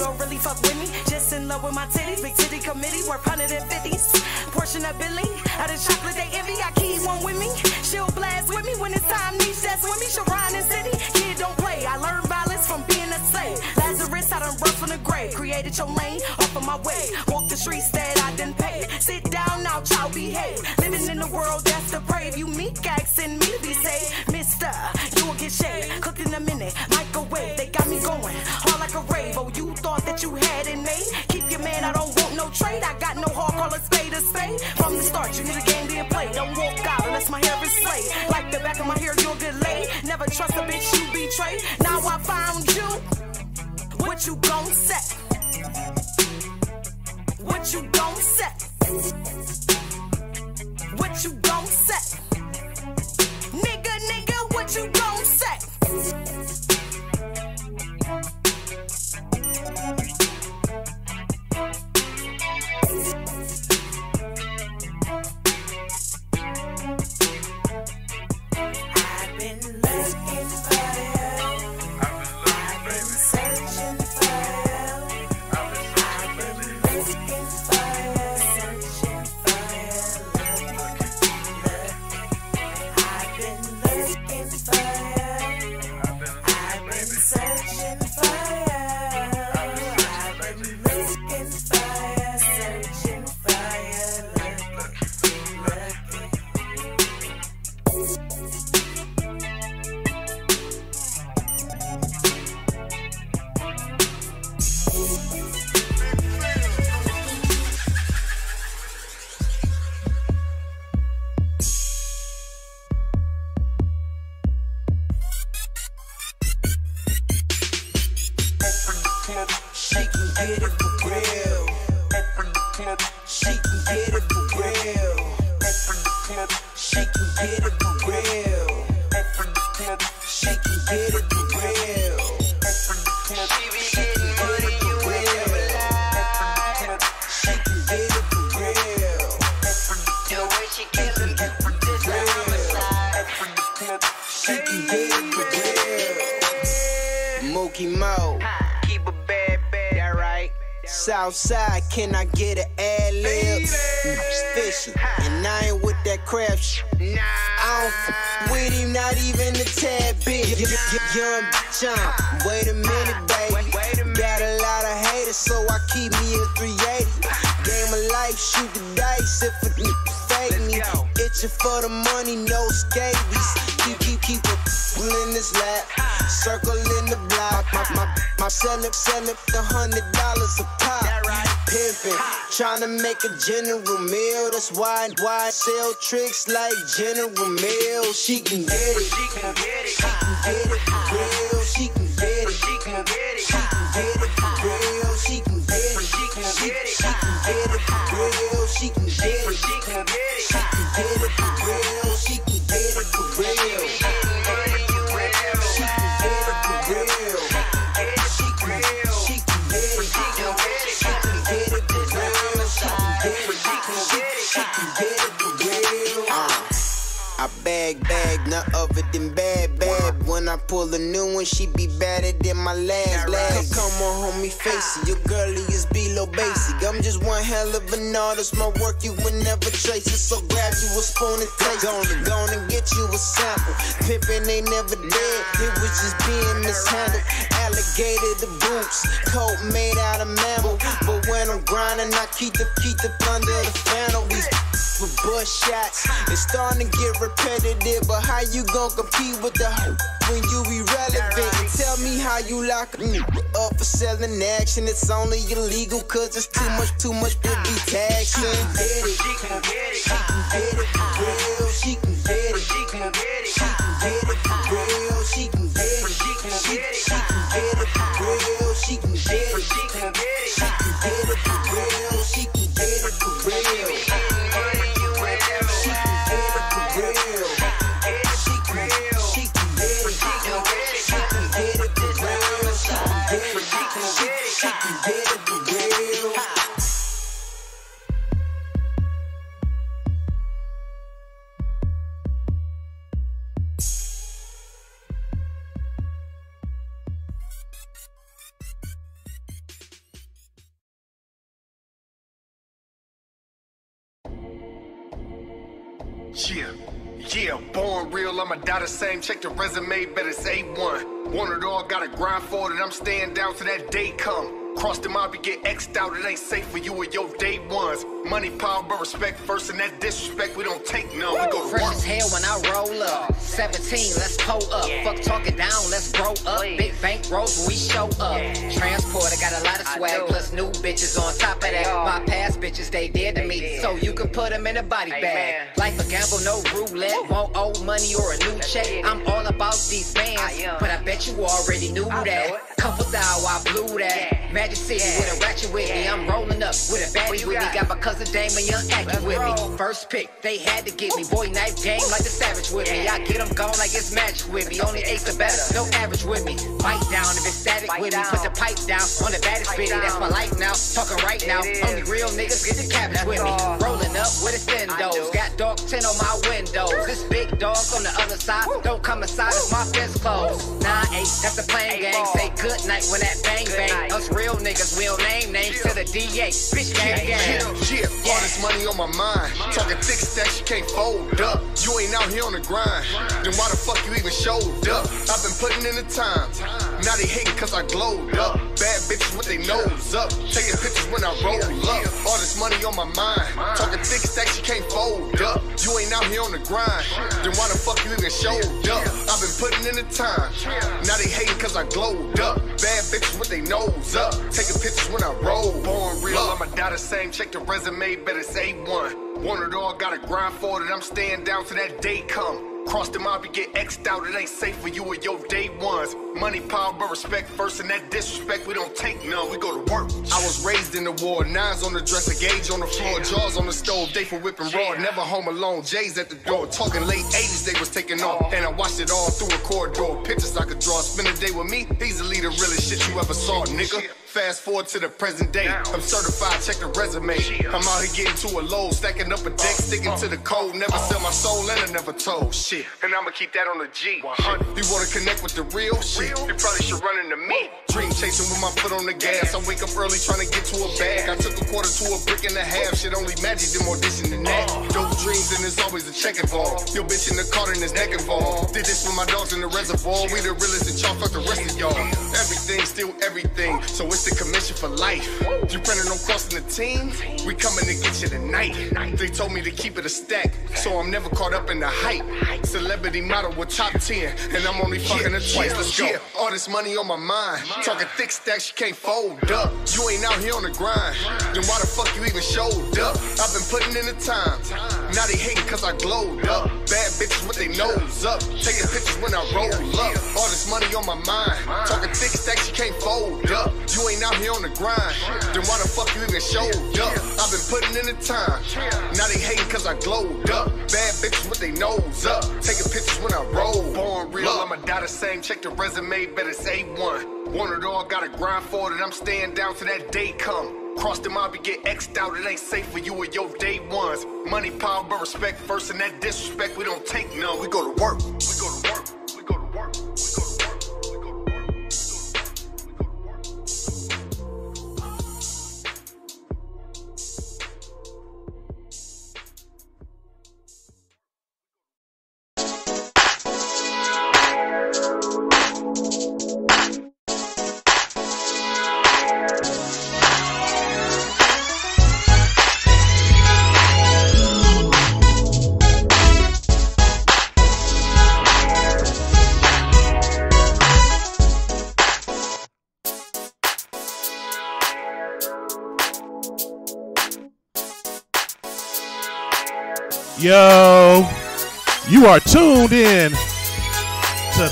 don't really fuck with me. Just in love with my titties. Big titty committee, worth 150s. Portion of Billy, out of chocolate they envy. I keep one with me. She'll blast with me when it's time. Niche, that's when me. She'll ride in city. Kid don't play. I learned violence from being a slave. Lazarus, I done rose from the grave. Created your lane, off of my way. Walk the streets that I done paid. Sit down now, child, behave. Living in a world that's depraved. You meek asking me to be saved. Mister, you will get shaved. Cooked in a minute, microwave. They got me going hard like a rave. Oh, you thought that you had it made? Keep your man, I don't want no trade. I got no heart, call a spade a spade. From the start, you need a game being played. Don't walk out unless my hair is slayed. Like the back of my hair, you're good laid. Never trust a bitch you betray. Now I found you. What you gon' say? What you gon' say? What you gon' say? Nigga, nigga, what you gon' say? I've been looking for you. I've been searching for you. I've been looking for you, searching for you. I've been looking for you. I've been searching for you. I've been looking for you, searching for you. Looking. She can get it for real. She can get it for real. She can get it for real. She can get it for real. She be getting money, you ain't never lie. She can get it for real. The way she gives it, this a homicide. She can get it for real. Mookie Mo. Keep a bad, that right. Southside, can I get an ad-lib? Fishy, and I ain't with that crap shit. I don't f with him, not even a tad bit. Young John, wait a minute, baby. Got a lot of haters, so I keep me a 380. Game of life, shoot the dice if it fake me. Itching for the money, no scabies. Keep a in this lap, circle in the block. My sellin' the $100 a pop. Pimpin', tryna make a general meal. That's why I sell tricks like General Mills. She can get it, she can get it, she can get it for real. She can get it, she can get it, she can get it for real. She can get it, she can get it, she can get it for real. She can get it, she can get it, she can get it for real. She can get it for real. I bag, none other than bad. When I pull a new one, she be badder than my last. Come on, homie, face it. Your girlie is below basic. I'm just one hell of an artist. My work you would never trace it. So grab you a spoon and taste it. Gonna get you a sample. Pimpin' ain't never dead. It was just being mishandled. Alligator the boots, coat made out of mammal. But when I'm grinding, I keep the thunder the phantom. These for bush shots, it's starting to get repetitive. But how you gon' compete with the hoe when you irrelevant? And tell me how you lock up for selling action. It's only illegal cause it's too much to be taxing. She can get it, she can get it for real. She can get it, she can get it, she can get it for real. She can get it, she can get it, she can get it for real. She can get it, she can get it, she can get it for real. She can get it for real. Yeah, born real, I'ma die the same. Check the resume, bet it's A1. Want it all, gotta grind for it, I'm staying down till that day come. Cross the mob, you get X'd out, it ain't safe for you or your day ones. Money, power, but respect first, and that disrespect, we don't take none, we go to Fresh work. as hell when I roll up. 17, let's pull up. Fuck talking down, let's grow up. Big bank rolls when we show up. Transporter got a lot of swag, plus new bitches on top of that. My past bitches, they dead to me, so you can put them in a body bag. Life a gamble, no roulette. Want old money or a new check. I'm all about these bands, but I bet you already knew that. Couple thou, I blew that. Magic City with a ratchet with me. I'm rolling up with a baddie with me. Got my cousin Dame and Young Aki with me. First pick, they had to get me. Boy, knife game like the Savage with me. I get them gone like it's magic with me. Only ace the best, no average with me. Bite down if it's static with me. Put the pipe down on the baddest bitty. That's my life now. Talking right now. Only real niggas get the cabbage with me. Rolling up with a Stendos. Got dark 10 on my windows. This big dog on the other side. Don't come inside if my fence closed. 9-8, that's the plain gang. Say good night when that bang bang. Us real niggas, we don't name names to the DA. Bitch gang gang. All this money on my mind. Talking thick stacks, you can't fold up. You ain't out here on the grind. Then why the fuck you even showed up? I've been putting in the time. Now they hating cause I glowed up. Bad bitches with their nose up. Taking pictures when I roll up. All this money on my mind. Talking thick stacks, you can't fold up. You ain't out here on the grind. Then why the fuck you even showed up? I've been putting in the time. Now they hating cause I glowed up. Bad bitches with their nose up. Taking pictures when I roll. Born real, I'ma die the same. Check the resume, bet it's A1. Want it all, gotta grind for it, I'm staying down till that day come. Cross the mob, you get X'd out, it ain't safe for you or your day ones. Money, power, but respect first, and that disrespect, we don't take none, we go to work. I was raised in the war, nines on the dresser, gauge on the floor, jaws on the stove, they for whipping raw, never home alone, J's at the door. Talking late 80s, they was taking off, and I watched it all through a corridor. Pictures I could draw, spend a day with me, easily the realest shit you ever saw, nigga. Fast forward to the present day, I'm certified, check the resume. I'm out here getting to a low, stacking up a deck, sticking to the code. Never sell my soul and I never told shit. And I'ma keep that on the G. You wanna connect with the real shit? You probably should run into me. Dream chasing with my foot on the gas. I wake up early trying to get to a bag. I took a quarter to a brick and a half. Shit only magic, them audition than that. Dope dreams and there's always a check involved. Your bitch in the car and his neck involved. Did this with my dogs in the reservoir. We the realest and y'all fuck the rest of y'all. Everything, still everything. So it's the commission for life. You planning on crossing the team? We coming to get you tonight. They told me to keep it a stack, so I'm never caught up in the hype. Celebrity model with top 10, and I'm only fucking her twice. Let's go. All this money on my mind. Talking thick stacks, you can't fold up. You ain't out here on the grind. Then why the fuck you even showed up? I've been putting in the time. Now they hating cause I glowed up. Bad bitches with their nose up. Taking pictures when I roll up. All this money on my mind. Talking thick stacks, you can't fold up. You ain't out here on the grind. Then why the fuck you even showed up? I've been putting in the time. Now they hating cause I glowed up. Bad bitches with their nose up. Taking pictures when I roll. Born real, I'ma die the same. Check the resume, bet it's A1. Want it all, gotta grind for it, and I'm staying down till that day come. Cross the mob, you get X'd out, it ain't safe for you or your day ones. Money, power, but respect first, and that disrespect, we don't take none. We go to work. We go to work. We go to work. We go to work. We go to work. Yo, you are tuned in to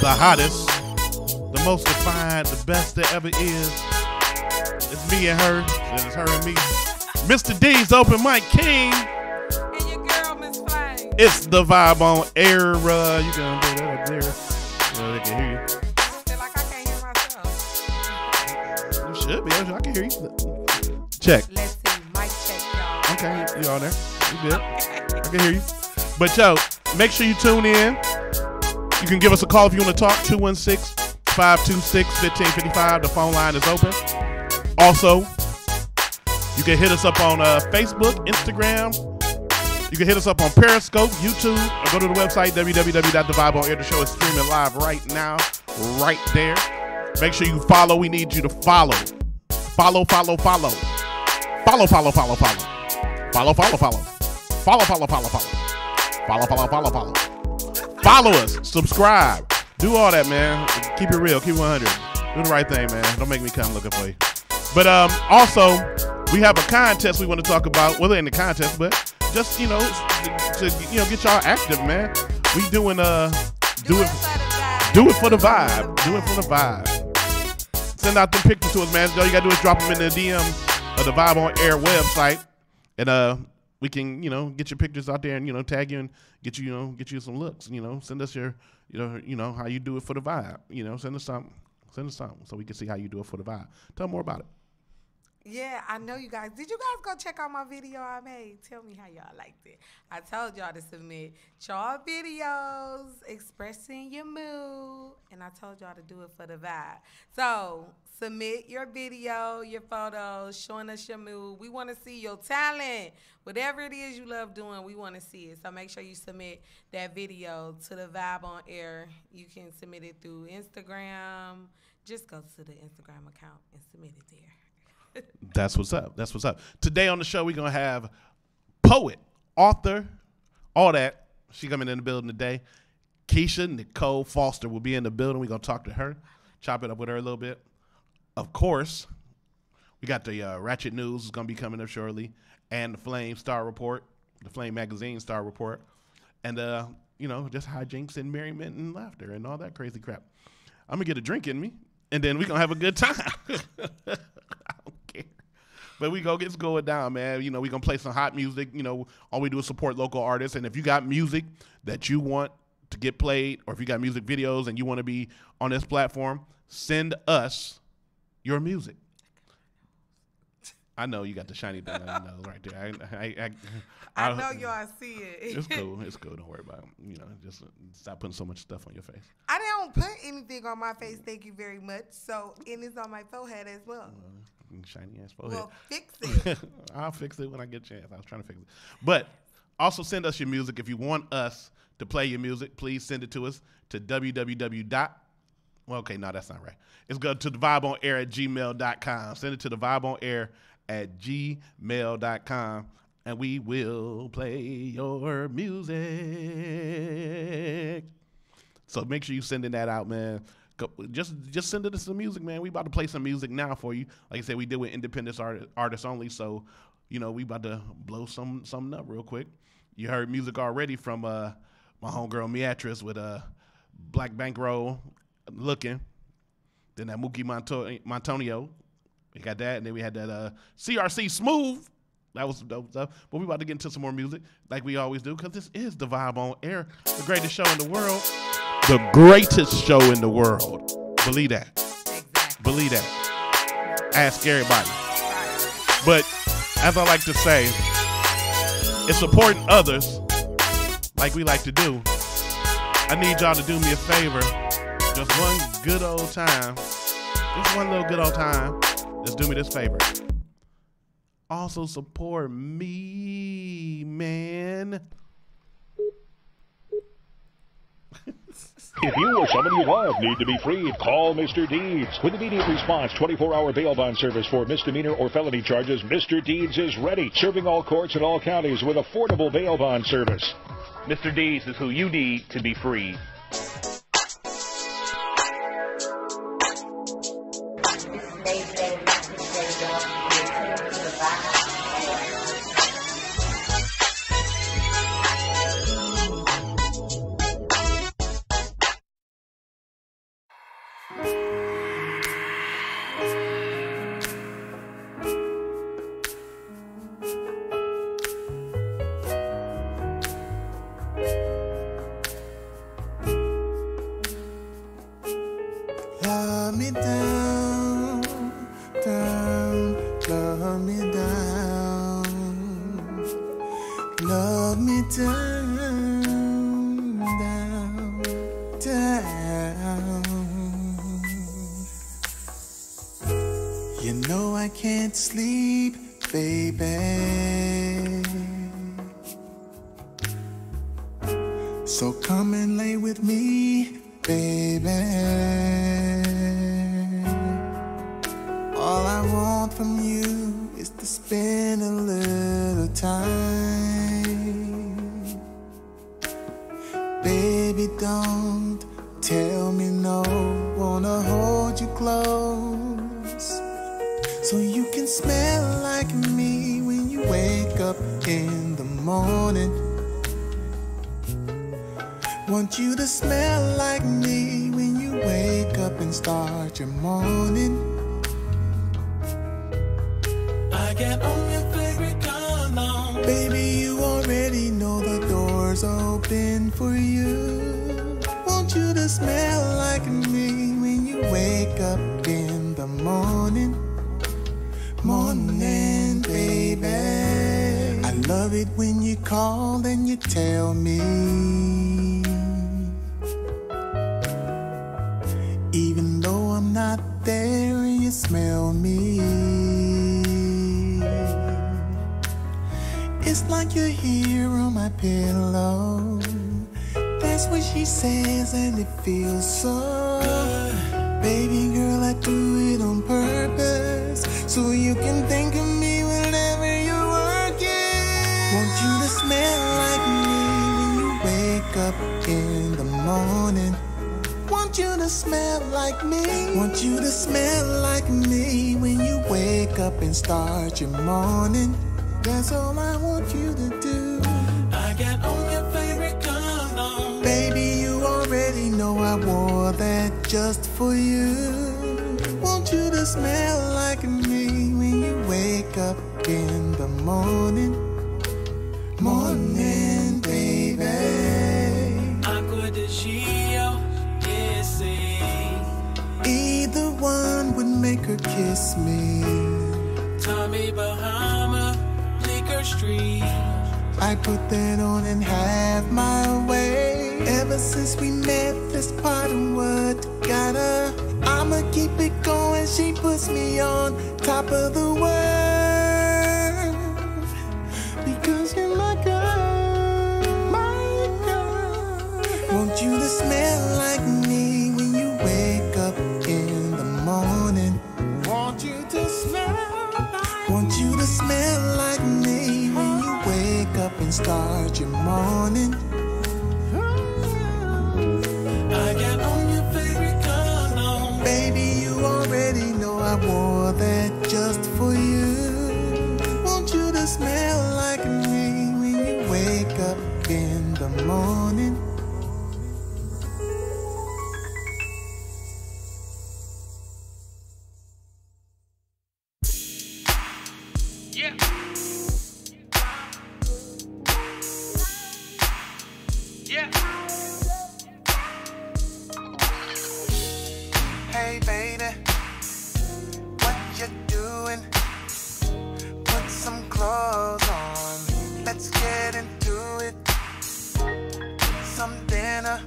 the hottest, the most defined, the best there ever is. It's me and her, and it's her and me. Mr. D's Open Mic King. And your girl, Miss Flame. It's the vibe on air. You can do that up there so they can hear you. I feel like I can't hear myself. You should be. I can hear you. Check. Let's see. Mic check, y'all. Okay, you on there. You good. I can hear you. But yo, make sure you tune in. You can give us a call if you want to talk. 216-526-1555. The phone line is open. Also, you can hit us up on Facebook, Instagram, You can hit us up on Periscope, YouTube, or go to the website, www.thevibeonair. The show is streaming live right now, right there. Make sure you follow. We need you to follow. Follow. Follow. Follow. Follow. Follow. Follow. Follow. Follow. Follow. Follow. Follow. Follow. Follow. Follow. Follow. Follow. Follow. Follow us. Subscribe. Do all that, man. Keep it real. Keep it 100. Do the right thing, man. Don't make me come looking for you. But also, we have a contest we want to talk about. Well, in the contest, but just to get y'all active, man. We doing do it for the vibe. Do it for the vibe. Send out them pictures to us, man. All you gotta do is drop them in the DM of the Vibe on Air website, and we can get your pictures out there and tag you and get you some looks. Send us your how you do it for the vibe. Send us something. Send us something so we can see how you do it for the vibe. Tell them more about it. Yeah, I know you guys. Did you guys go check out my video I made? Tell me how y'all liked it. I told y'all to submit y'all videos expressing your mood, and I told y'all to do it for the vibe. So submit your video, your photos, showing us your mood. We want to see your talent. Whatever it is you love doing, we want to see it. So make sure you submit that video to the Vibe on Air. You can submit it through Instagram. Just go to the Instagram account and submit it there. That's what's up. That's what's up. Today on the show, we're going to have poet, author, all that. She coming in the building today. KISHA Nicole Foster will be in the building. We're going to talk to her, chop it up with her a little bit. Of course, we got the Ratchet News is going to be coming up shortly, and the Flame Star Report, the Flame Magazine Star Report, and, just hijinks and merriment and laughter and all that crazy crap. I'm going to get a drink in me, and then we're going to have a good time. But we go get going down, man. We gonna play some hot music. All we do is support local artists. And if you got music that you want to get played, or if you got music videos and you want to be on this platform, send us your music. I know you got the shiny thing on your nose right there. I know y'all see it. It's cool. It's cool. Don't worry about it. Just stop putting so much stuff on your face. I don't put anything on my face. Thank you very much. So, and it's on my forehead as well. Shiny ass forehead. Well, fix it. I'll fix it when I get a chance. I was trying to fix it. But also send us your music. If you want us to play your music, please send it to us to okay, no, that's not right. It's go to thevibeonair@gmail.com. Send it to thevibeonair@gmail.com, and we will play your music. So make sure you sending that out, man. Just send us some music, man. We about to play some music now for you. Like I said, we did with independent artists only, so we about to blow something up real quick. You heard music already from my homegirl Meatrice with Black Bankroll, Looking. Then that Mookie Montonio, we got that, and then we had that CRC Smooth. That was some dope stuff. But we about to get into some more music, like we always do, because this is the Vibe on Air, the greatest show in the world. The greatest show in the world. Believe that. Exactly. Believe that. Ask everybody. But as I like to say, it's supporting others like we like to do. I need y'all to do me a favor. Just one good old time. Just one little good old time. Just do me this favor. Also support me, man. If you or someone you love need to be freed, call Mr. Deeds. With immediate response, 24-hour bail bond service for misdemeanor or felony charges, Mr. Deeds is ready, serving all courts in all counties with affordable bail bond service. Mr. Deeds is who you need to be freed. Love me down, down, love me down, love me down, down, down. You know I can't sleep, baby. So come and lay with me, baby. All I want from you is to spend a little time. Baby, don't tell me no. Wanna hold you close, so you can smell like me when you wake up in the morning. Want you to smell like me when you wake up and start your morning. I got on your favorite cologne. Baby, you already know the door's open for you. Want you to smell like me when you wake up in the morning. Morning, baby. I love it when you call and you tell me. Even though I'm not there, you smell me. It's like you're here on my pillow. That's what she says, and it feels so good. Baby girl, I do it on purpose, so you can think of me whenever you're working. Want you to smell like me when you wake up in the morning. Want you to smell like me. Want you to smell like me when you wake up and start your morning. That's all I want you to do. I got on your favorite cologne. Baby, you already know I wore that just for you. Want you to smell like me when you wake up in the morning. Morning, baby. Acqua di Gio. Either one would make her kiss me. Tommy Bahama, Bleecker Street. I put that on and have my way. Ever since we met, this part of what together. I'ma keep it going. She puts me on top of the world, because you're my girl, my girl. Want you to smell like me when you wake up in the morning. Want you to smell like, want you to smell like me when you wake up and start your morning. I got on your favorite cologne. Baby, you already know I wore that just for you. Want you to smell like me when you wake up in the morning. Yeah. Yeah. Hey baby, what you doing? Put some clothes on, let's get into it. Some dinner,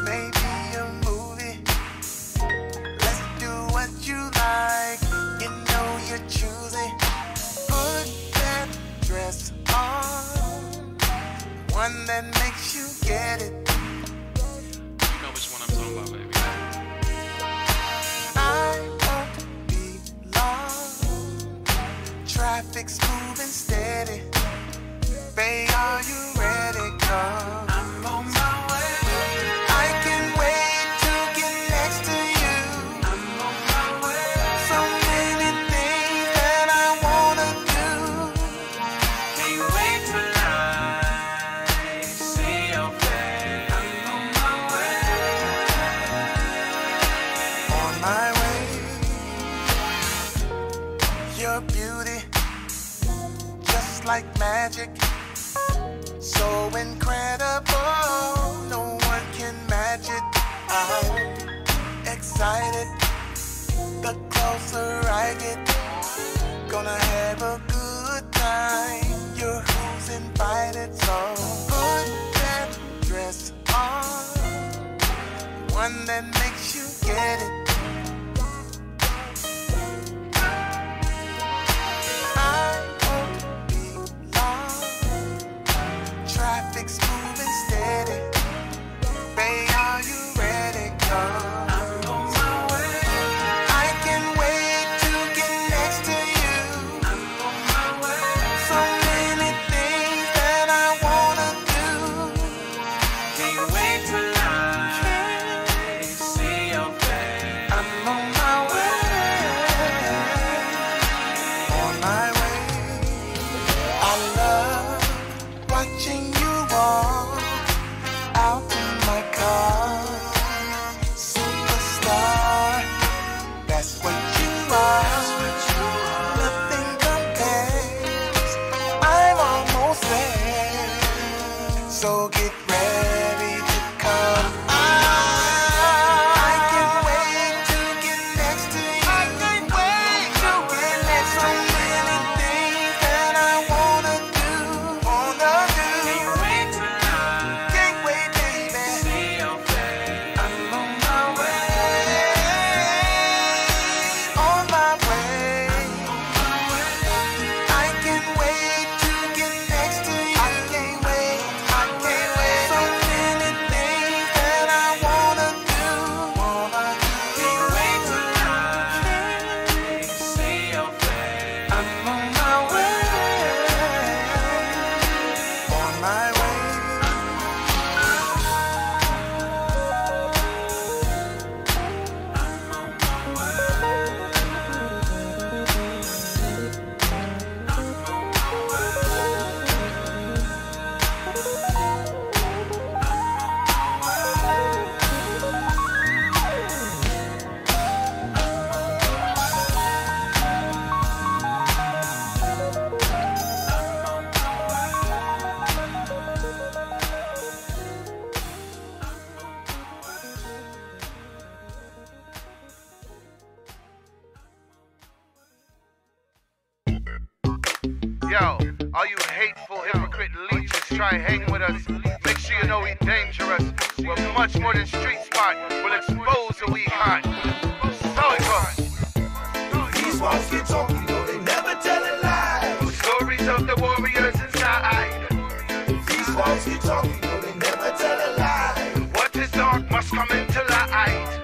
maybe a movie. Let's do what you like, you know you're choosing. Put that dress on, one that makes you get it. You know which one I'm talking about, baby. I won't be long. Traffic's moving steady. Babe, are you ready? 'Cause I'm on my way. I can't wait to get next to you. I'm on my way. So many things that I wanna do. Can't wait till I see your face. I'm on my way. On my way. Your beauty, just like magic, so incredible, no one can match it. I'm excited, the closer I get, gonna have a good time. You're who's invited, so put that dress on, one that makes you get it. I won't be long. Traffic's moving steady. So get ready to come. I can't wait to get next to you. I can't wait to get next to you. So many things that I wanna do. Can't wait tonight. Can't wait, baby. See your face. I'm on my way. On my way. I can't wait to get next to you. I can't wait. I can't wait. So many things that I wanna do. Can't wait tonight. See your face. I'm on my way. On my way. Yo, all you hateful, hypocrite leeches, try hang with us. Make sure you know we dangerous. We're much more than street smart. We'll expose the weak heart. So it goes. These walls get talking, though they never tell a lie. Stories of the warriors inside. These walls get talking, though they never tell a lie. What is dark must come into light.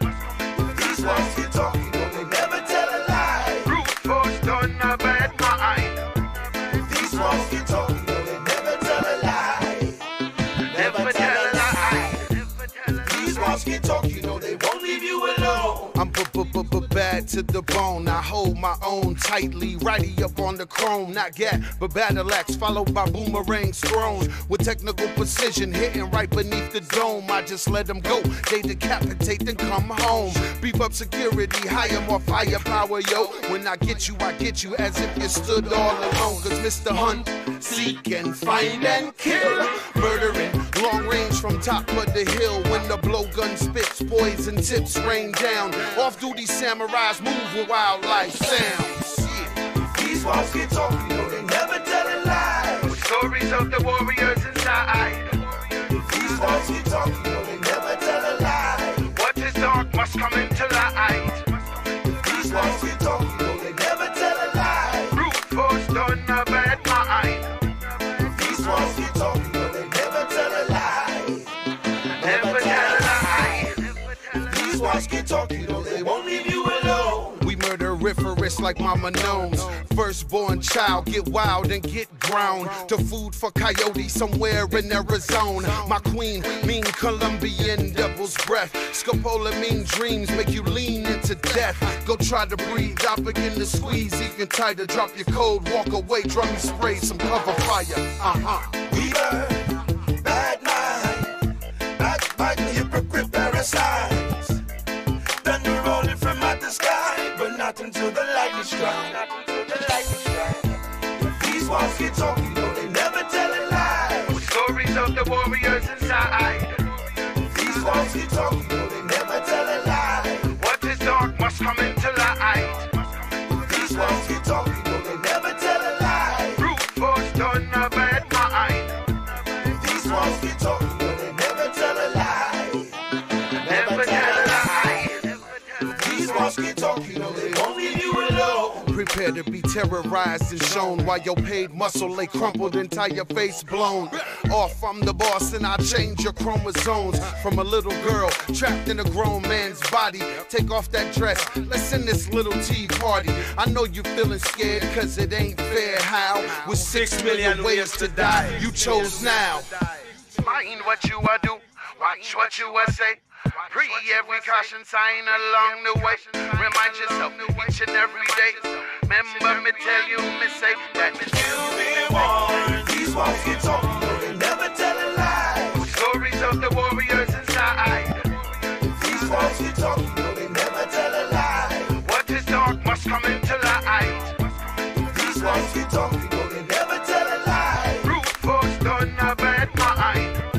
These walls get talking, though they never tell a lie. Brute force done a bad mind. These walls get talking, though they never tell a lie. Never tell a lie. These walls get talking, though they won't leave you alone. I'm bad to the bone. I hold my own tightly, righty up on the chrome. Not gat, but battle axe, followed by boomerangs thrown with technical precision, hitting right beneath the dome. I just let them go, they decapitate, then come home. Beef up security, hire more firepower, yo. When I get you as if you stood all alone. Cause Mr. Hunt, seek and find and kill, murdering long range from top of the hill. When the blowgun spits, poison tips rain down. Off-duty samurais move with wildlife sounds. These walls get talking, though they never tell a lie. Stories of the warriors inside. These walls get talking, though they never tell a lie. What is dark must come into light. These walls get talking, though they never tell a lie. Brute force done a bad mind. These walls get talking, though they never tell a lie. Never tell a lie. These walls get talking, though they won't leave you alone. We murderiferous like Mama Gnomes. Firstborn child, get wild and get ground to food for coyotes somewhere in Arizona. My queen, mean Colombian devil's breath. Scopolamine dreams make you lean into death. Go try to breathe, I begin to squeeze even tighter. Drop your code, walk away, drum and spray some cover fire. We burn, bad mind, backbiting, hypocrite parasites. Thunder rolling from out the sky, but not until the lightning strike. These walls get talking, though they never tell a lie. Stories of the warriors inside. These walls get talking, though they never tell a lie. What is dark must come into light. These walls get talking, though they never tell a lie. Brute force done a bad mind. These walls get talking, though they never tell a lie. Never tell a lie. These walls get talking, though they won't leave you alone. Prepare to be terrorized and shown while your paid muscle lay crumpled, entire face blown off. I'm the boss and I change your chromosomes from a little girl trapped in a grown man's body. Take off that dress, let's end this little tea party. I know you feeling scared cause it ain't fair. How? With 6 million ways to die, you chose now. Mind what you do, watch what you say. Pre every caution sign along the way. Remind yourself each and every day. Remember me tell you, me say that You've been warned. These walls get talking, though they never tell a lie. Stories of the warriors inside. These walls get talking, though they never tell a lie. What is dark must come into light. These walls get talking, though they never tell a lie. Brute force done a bad mind.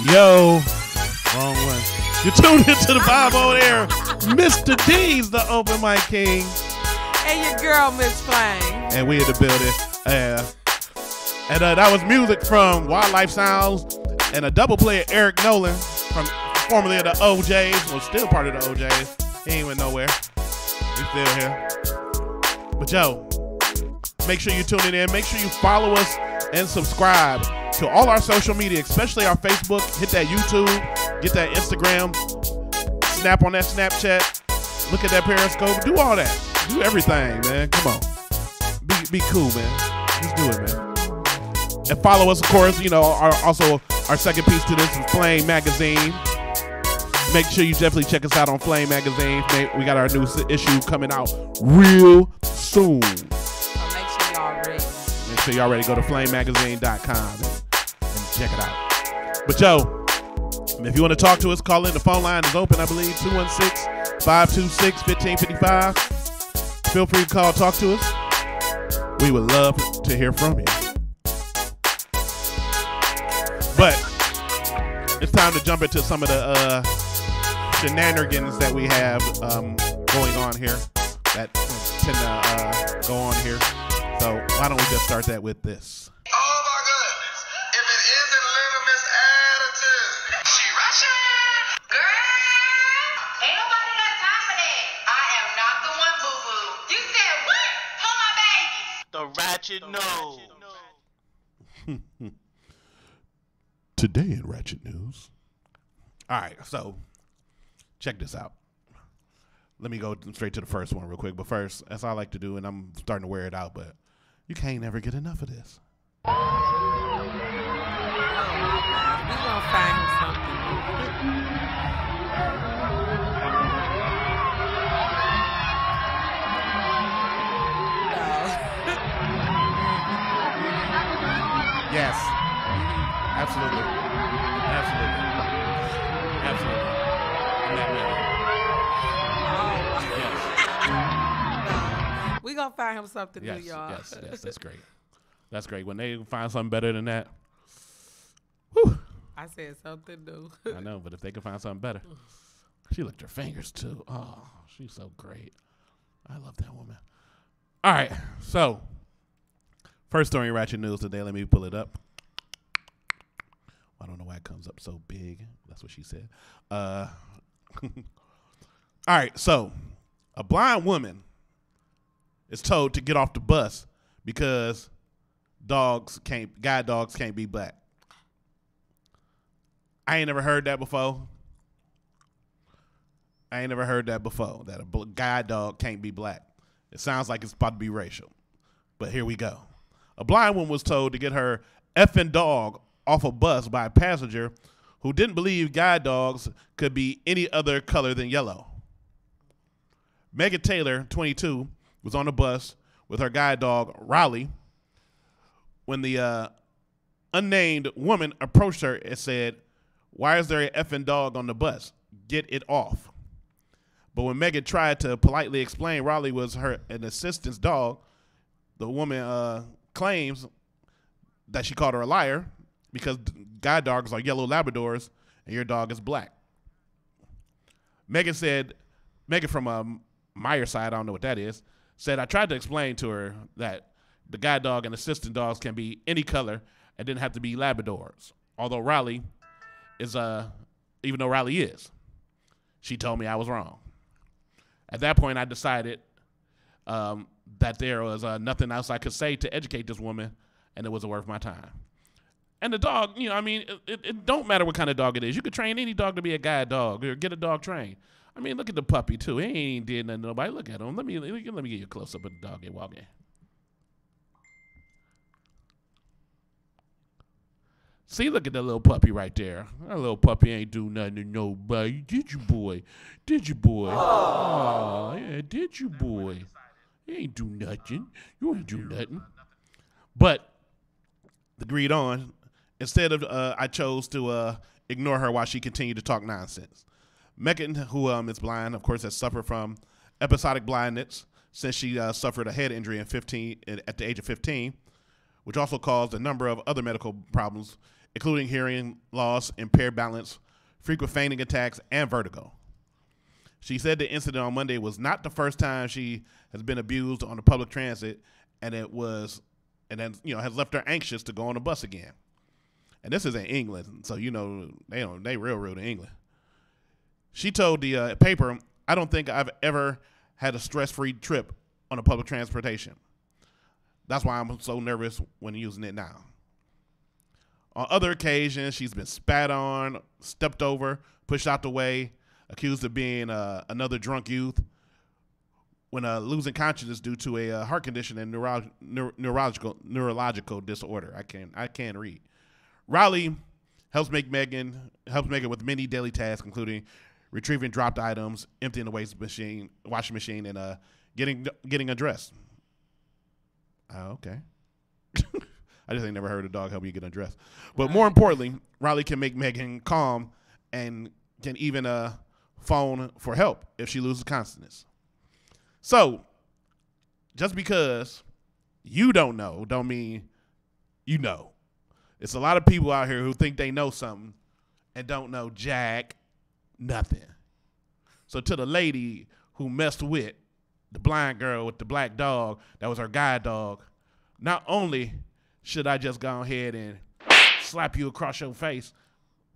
Yo, wrong one. You tuned into the vibe over there. Mr. D's, the open mic king. And your girl, Miss Flame. And we in the building. And that was music from Wildlife Sounds and a double play of Eric Nolan, from formerly of the OJs, well, still part of the OJs. He ain't went nowhere. He's still here. But yo, make sure you tune in. Make sure you follow us and subscribe to all our social media, especially our Facebook. Hit that YouTube. Get that Instagram. Snap on that Snapchat. Look at that Periscope. Do all that. Do everything, man. Come on. Be cool, man. Just do it, man. And follow us, of course. You know, our second piece to this is Flame Magazine. Make sure you definitely check us out on Flame Magazine. We got our new issue coming out real soon. So make sure y'all ready. Make sure y'all ready. Go to flamemagazine.com and check it out. But yo, if you want to talk to us, call in. The phone line is open, I believe, 216-526-1555. Feel free to call, talk to us. We would love to hear from you. But it's time to jump into some of the shenanigans that we have going on here that tend to go on here. So why don't we just start that with this? Oh my goodness. If it isn't Little Miss Attitude. She Russian. Girl, ain't nobody got time for that. I am not the one, boo-boo. You said what? Hold my baby. The ratchet nose. Today in Ratchet News. All right, so check this out. Let me go straight to the first one real quick. But first, that's all I like to do, and I'm starting to wear it out, but you can't never get enough of this. Oh my God. We gonna find him something. Yes. Absolutely. Absolutely. Absolutely. Yes. We gonna find him something new, y'all. Yes, that's great. That's great. When they find something better than that, whew. I said something new. I know, but if they can find something better. She licked her fingers too. Oh, she's so great. I love that woman. All right, so first story in Ratchet News today. Let me pull it up. I don't know why it comes up so big. That's what she said. All right, so a blind woman is told to get off the bus because guide dogs can't be black. I ain't never heard that before. That a guide dog can't be black. It sounds like it's about to be racial. But here we go. A blind woman was told to get her effing dog off a bus by a passenger who didn't believe guide dogs could be any other color than yellow. Megan Taylor, 22, was on the bus with her guide dog, Raleigh, when the unnamed woman approached her and said, "Why is there an effing dog on the bus? Get it off." But when Megan tried to politely explain Raleigh was an assistant's dog, the woman claims that she called her a liar because guide dogs are yellow Labradors and your dog is black. Megan from Meyer side, I don't know what that is, said, "I tried to explain to her that the guide dog and assistant dogs can be any color and didn't have to be Labradors. Although Raleigh is, even though Raleigh is, she told me I was wrong." At that point, I decided that there was nothing else I could say to educate this woman, and it wasn't worth my time. And the dog, it don't matter what kind of dog it is. You could train any dog to be a guide dog or get a dog trained. I mean, look at the puppy, too. He ain't did nothing to nobody. Look at him. Let me get you a close-up of the dog and walk in. See, look at that little puppy right there. That little puppy ain't do nothing to nobody. Did you, boy? Did you, boy? Oh, yeah, did you, boy? You ain't do nothing. You ain't do nothing. But agreed on. Instead of, I chose to ignore her while she continued to talk nonsense. Megan, who is blind, of course, has suffered from episodic blindness since she suffered a head injury at the age of 15, which also caused a number of other medical problems, including hearing loss, impaired balance, frequent fainting attacks, and vertigo. She said the incident on Monday was not the first time she has been abused on the public transit, and has left her anxious to go on the bus again. And this is in England, so they real rude in England. She told the paper, "I don't think I've ever had a stress-free trip on a public transportation. That's why I'm so nervous when using it now." On other occasions, she's been spat on, stepped over, pushed out the way, accused of being another drunk youth when losing consciousness due to a heart condition and neurological disorder. I can't read. Riley helps Megan with many daily tasks, including retrieving dropped items, emptying the washing machine, and getting undressed. Okay. I just ain't never heard a dog help you get undressed. But more importantly, Riley can make Megan calm and can even phone for help if she loses consciousness. So, just because you don't know, don't mean you know. It's a lot of people out here who think they know something and don't know jack nothing. So to the lady who messed with the blind girl with the black dog, that was her guide dog, not only should I just go ahead and slap you across your face,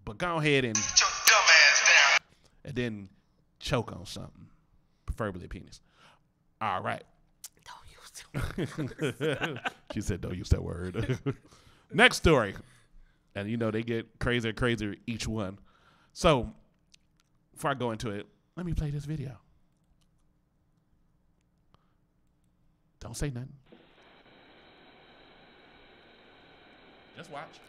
but go ahead and get your dumb ass down and then choke on something, preferably a penis. All right. Don't use it. She said don't use that word. Next story. And they get crazier and crazier each one. So before I go into it, let me play this video. Don't say nothing. Just watch.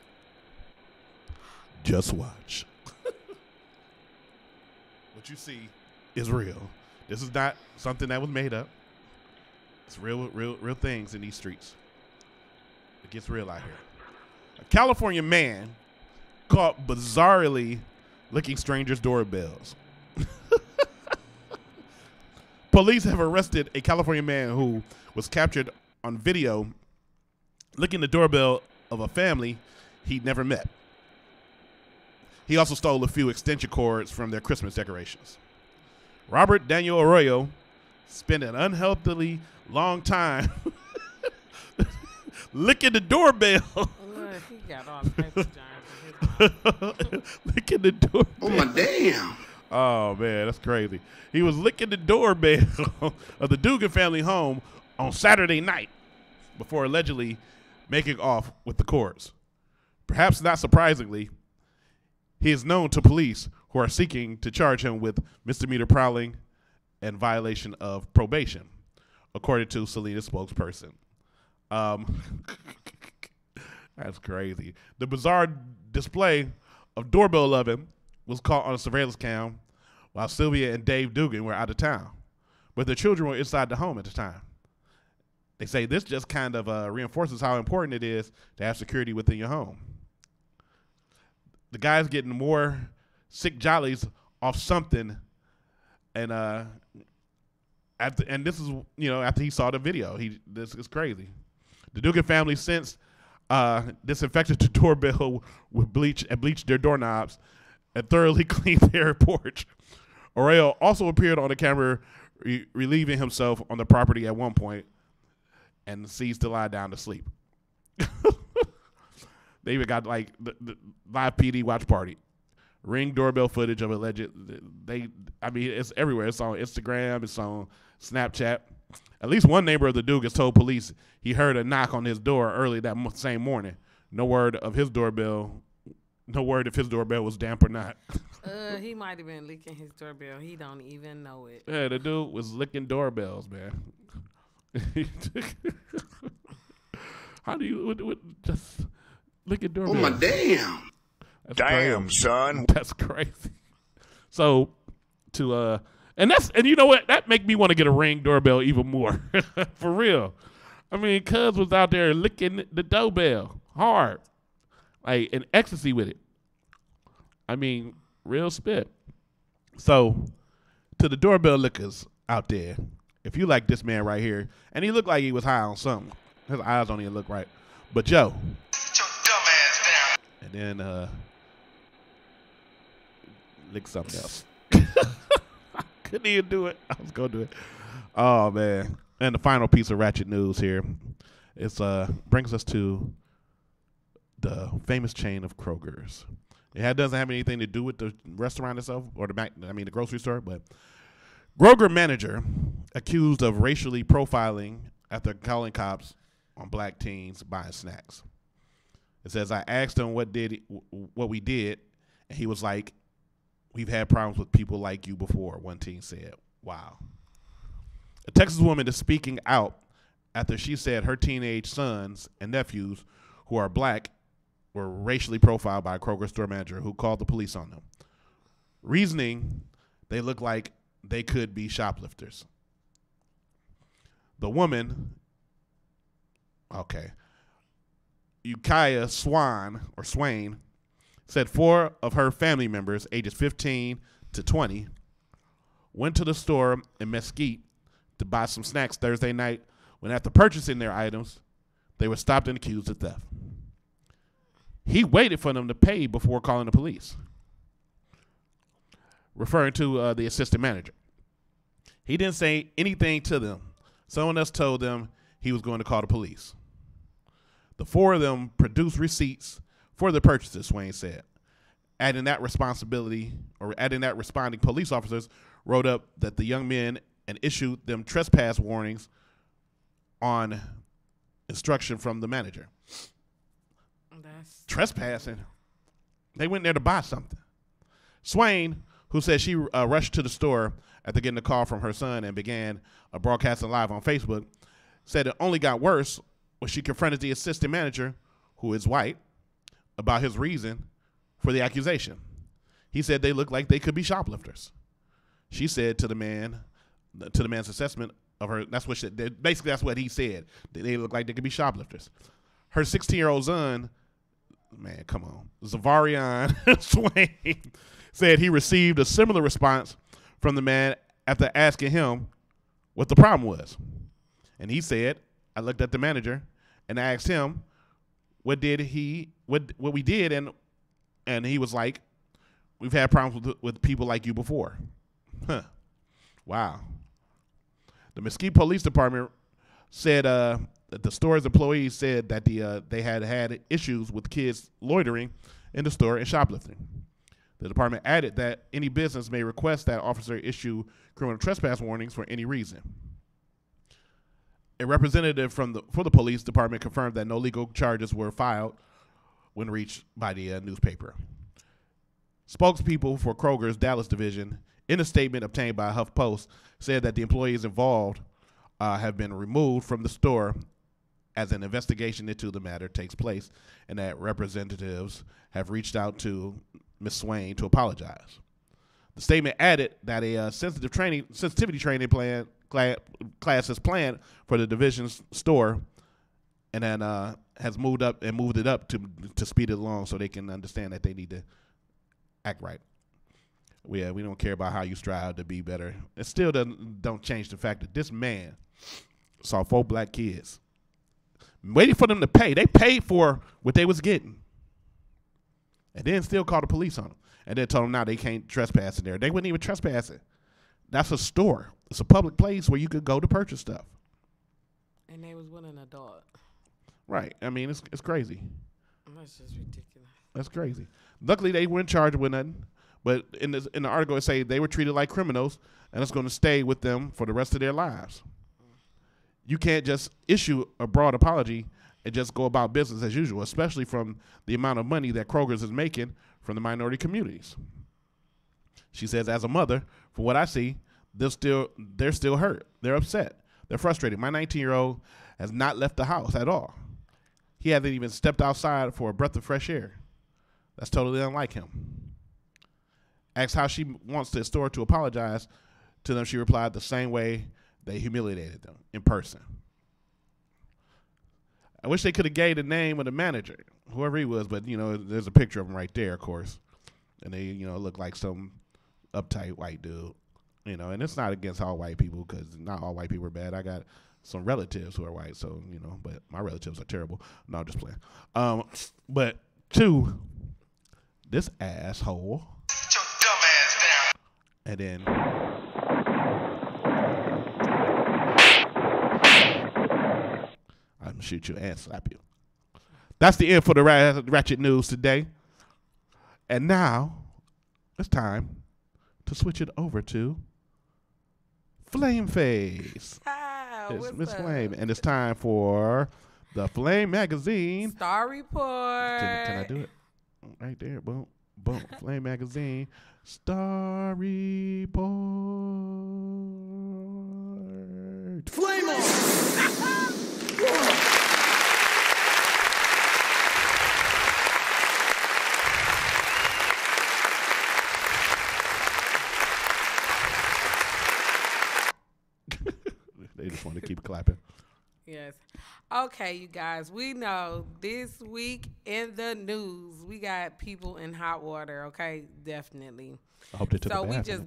Just watch. What you see is real. This is not something that was made up. It's real things in these streets. It gets real out here. A California man caught bizarrely licking strangers' doorbells. Police have arrested a California man who was captured on video licking the doorbell of a family he'd never met. He also stole a few extension cords from their Christmas decorations. Robert Daniel Arroyo spent an unhealthily long time licking the doorbell. He got all types of germs. Licking the doorbell. Oh, my damn. Oh, man, that's crazy. He was licking the doorbell of the Dugan family home on Saturday night before allegedly making off with the cords. Perhaps not surprisingly, he is known to police who are seeking to charge him with misdemeanor prowling and violation of probation, according to Selena's spokesperson. That's crazy. The bizarre display of doorbell loving was caught on a surveillance cam while Sylvia and Dave Dugan were out of town, but their children were inside the home at the time. They say this just kind of reinforces how important it is to have security within your home. The guy's getting more sick jollies off something, and this is after he saw the video. This is crazy. The Dugan family since disinfected the doorbell with bleach and bleached their doorknobs and thoroughly cleaned their porch. Arroyo also appeared on the camera relieving himself on the property at one point and ceased to lie down to sleep. They even got like the live PD watch party. Ring doorbell footage of alleged. It's everywhere. It's on Instagram. It's on Snapchat. At least one neighbor of the Dugans told police he heard a knock on his door early that same morning. No word if his doorbell was damp or not. He might have been licking his doorbell. He don't even know it. Yeah, the dude was licking doorbells, man. How do you just licking doorbells? Oh my damn! That's damn, crazy. Son. That's crazy. So and you know what? That make me want to get a Ring doorbell even more. For real. I mean, cuz was out there licking the doorbell hard. Like in ecstasy with it. I mean, real spit. So to the doorbell lickers out there, if you like this man right here, and he looked like he was high on something. His eyes don't even look right. But Joe. Sit your dumb ass down. And then lick something else. I couldn't even do it. I was gonna do it. Oh man! And the final piece of ratchet news here, it's brings us to the famous chain of Kroger's. It doesn't have anything to do with the restaurant itself or the grocery store, but Kroger manager accused of racially profiling after calling cops on black teens buying snacks. It says, I asked him what we did, and he was like, we've had problems with people like you before, one teen said. Wow. A Texas woman is speaking out after she said her teenage sons and nephews who are black were racially profiled by a Kroger store manager who called the police on them. Reasoning, they look like they could be shoplifters. The woman, Ukiah Swain, said 4 of her family members, ages 15 to 20, went to the store in Mesquite to buy some snacks Thursday night when after purchasing their items, they were stopped and accused of theft. He waited for them to pay before calling the police, referring to the assistant manager. He didn't say anything to them. Someone else told them he was going to call the police. The 4 of them produced receipts for the purchases, Swain said. Adding that responding police officers wrote up that the young men and issued them trespass warnings on instruction from the manager. Trespassing? They went there to buy something. Swain, who said she rushed to the store after getting a call from her son and began broadcasting live on Facebook, said it only got worse when she confronted the assistant manager, who is white, about his reason for the accusation. He said they looked like they could be shoplifters. She said to the man's assessment of her, that's what he said. They look like they could be shoplifters. Her 16-year-old son, man, come on, Zavarian Swain, said he received a similar response from the man after asking him what the problem was. And he said, I looked at the manager and asked him what we did, and he was like, we've had problems with people like you before. Huh. Wow. The Mesquite Police Department said that the store's employees said that they had issues with kids loitering in the store and shoplifting. The department added that any business may request that officer issue criminal trespass warnings for any reason. A representative for the police department confirmed that no legal charges were filed when reached by the newspaper. Spokespeople for Kroger's Dallas division, in a statement obtained by HuffPost, said that the employees involved have been removed from the store as an investigation into the matter takes place, and that representatives have reached out to Ms. Swain to apologize. The statement added that a sensitivity training class is planned for the division's store, and then has moved it up to speed it along so they can understand that they need to act right. We don't care about how you strive to be better. It still don't change the fact that this man saw 4 black kids waiting for them to pay. They paid for what they was getting, and then still called the police on them, and then told them now they can't trespass in there. They wouldn't even trespass it. That's a store. It's a public place where you could go to purchase stuff. And they was with an adult. Right. I mean, it's crazy. That's just ridiculous. That's crazy. Luckily, they weren't charged with nothing. But in the article, it say they were treated like criminals, and it's going to stay with them for the rest of their lives. You can't just issue a broad apology and just go about business as usual, especially from the amount of money that Kroger's is making from the minority communities. She says, as a mother, from what I see, they're still hurt. They're upset. They're frustrated. My 19-year-old has not left the house at all. He hasn't even stepped outside for a breath of fresh air. That's totally unlike him. Asked how she wants the store to apologize to them, she replied the same way they humiliated them, in person. I wish they could have gave the name of the manager, whoever he was, but, there's a picture of him right there, of course. And they, look like some uptight white dude, and it's not against all white people, because not all white people are bad. I got some relatives who are white, so, but my relatives are terrible. No, I'm just playing. But 2, this asshole. Sit your dumb ass down. And then I'm gonna shoot you and slap you. That's the end for the ratchet news today. And now it's time to switch it over to Flame Face. It's Miss Flame, and it's time for the Flame Magazine Star Report. Can I do it? Right there, boom, boom. Flame Magazine Star Report. Flame on. They just want to keep clapping. Yes. Okay, you guys, we know this week in the news, we got people in hot water, okay? Definitely. I hope they took a So bath. we just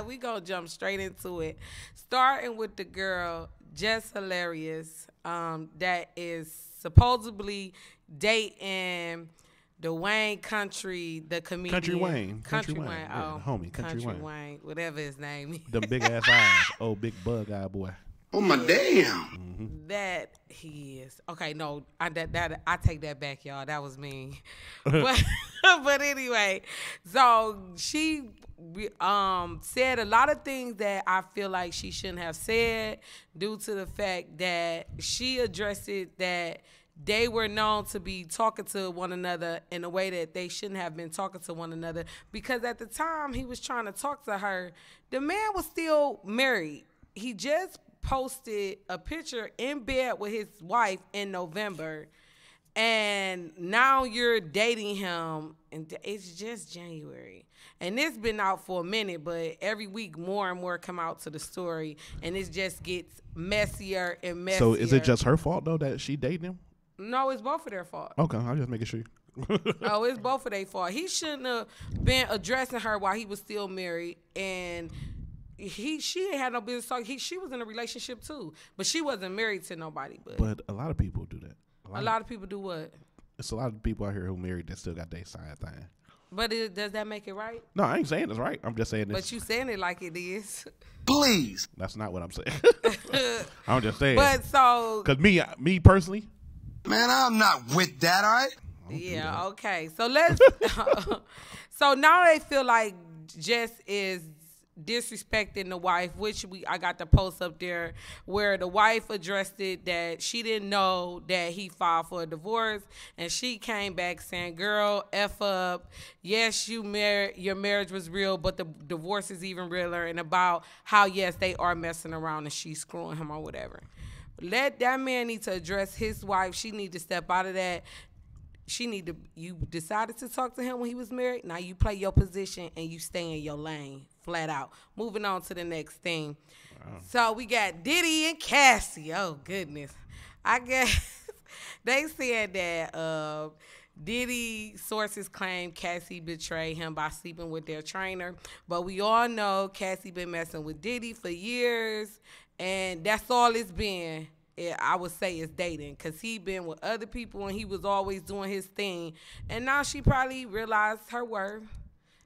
we gonna jump straight into it. Starting with the girl, Just Hilarious, that is supposedly dating the Wayne Country, the comedian. Country Wayne. Country Wayne. Wayne. Yeah, Oh, homie, Country Wayne. whatever his name is. Them big ass eyes. Oh, big bug eye boy. Oh my damn. Mm-hmm. That he is. Okay, no, I take that back, y'all. That was mean. But anyway, so she said a lot of things that I feel like she shouldn't have said due to the fact that she addressed it that they were known to be talking to one another in a way that they shouldn't have been talking to one another, because at the time he was trying to talk to her, the man was still married. He just posted a picture in bed with his wife in November, and now you're dating him, and it's just January. And it's been out for a minute, but every week more and more come out to the story, and it just gets messier and messier. So is it just her fault, though, that she dating him? No, it's both of their fault. Okay, I'm just making sure. Oh, it's both of their fault. He shouldn't have been addressing her while he was still married, and she ain't had no business talking. She was in a relationship too, but she wasn't married to nobody. But a lot of people do that. A lot of people do what? It's a lot of people out here who married that still got their side thing. But does that make it right? No, I ain't saying it's right. I'm just saying this. But you saying it like it is. Please. That's not what I'm saying. I'm just saying. But so. Because me personally. Man, I'm not with that, all right? Yeah, okay. So let's. So now they feel like Jess is disrespecting the wife, which I got the post up there where the wife addressed it that she didn't know that he filed for a divorce, and she came back saying, girl, F up, yes, your marriage was real, but the divorce is even realer, and about how yes, they are messing around and she's screwing him or whatever. Let that man need to address his wife. She need to step out of that. You decided to talk to him when he was married. Now you play your position and you stay in your lane, flat out. Moving on to the next thing. Wow. So we got Diddy and Cassie. Oh, goodness. I guess they said that Diddy sources claim Cassie betrayed him by sleeping with their trainer. But we all know Cassie been messing with Diddy for years, and that's all it's been. I would say is dating, because he been with other people and he was always doing his thing. And now she probably realized her worth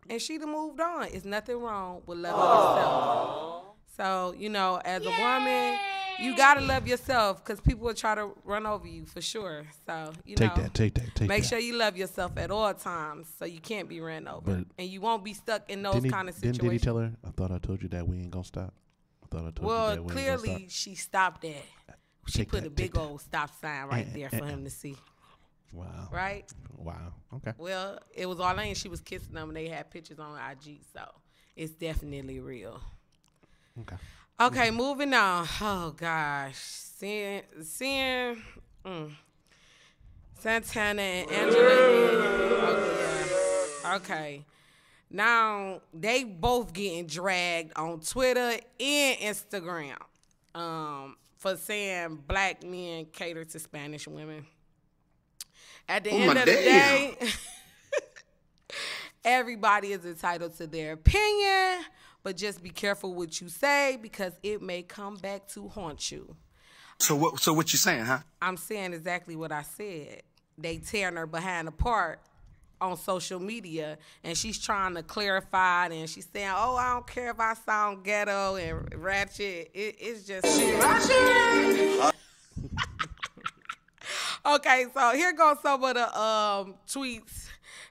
and she done moved on. It's nothing wrong with loving yourself. So, as a woman, you got to love yourself, because people will try to run over you for sure. So, take that. Make sure you love yourself at all times so you can't be ran over. And you won't be stuck in those kind of situations. Didn't Diddy tell her, I thought I told you that we ain't going to stop? I thought I told you that we ain't going to stop. Clearly she stopped that. She put a big old stop sign right there for him to see. Wow. Right? Wow. Okay. Well, it was all in. She was kissing them, and they had pictures on IG, so it's definitely real. Okay, moving on. Oh, gosh. Seeing Santana and Angela. Oh, yeah. Okay. Now, they both getting dragged on Twitter and Instagram. For saying black men cater to Spanish women. At the end of the day, everybody is entitled to their opinion, but just be careful what you say, because it may come back to haunt you. So what you saying, huh? I'm saying exactly what I said. They tearing her behind apart on social media, and she's trying to clarify it, and she's saying, oh, I don't care if I sound ghetto and ratchet. It's just okay, so here goes some of the tweets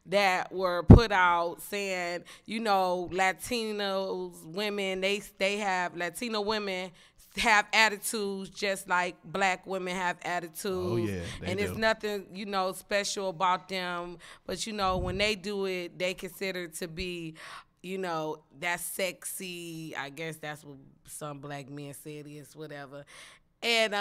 that were put out saying, you know, Latinos women, they have Latino women have attitudes just like black women have attitudes. Oh, yeah, and there's nothing, you know, special about them. But, you know, when they do it, they consider to be, you know, that's sexy. I guess that's what some black men say it is, whatever. And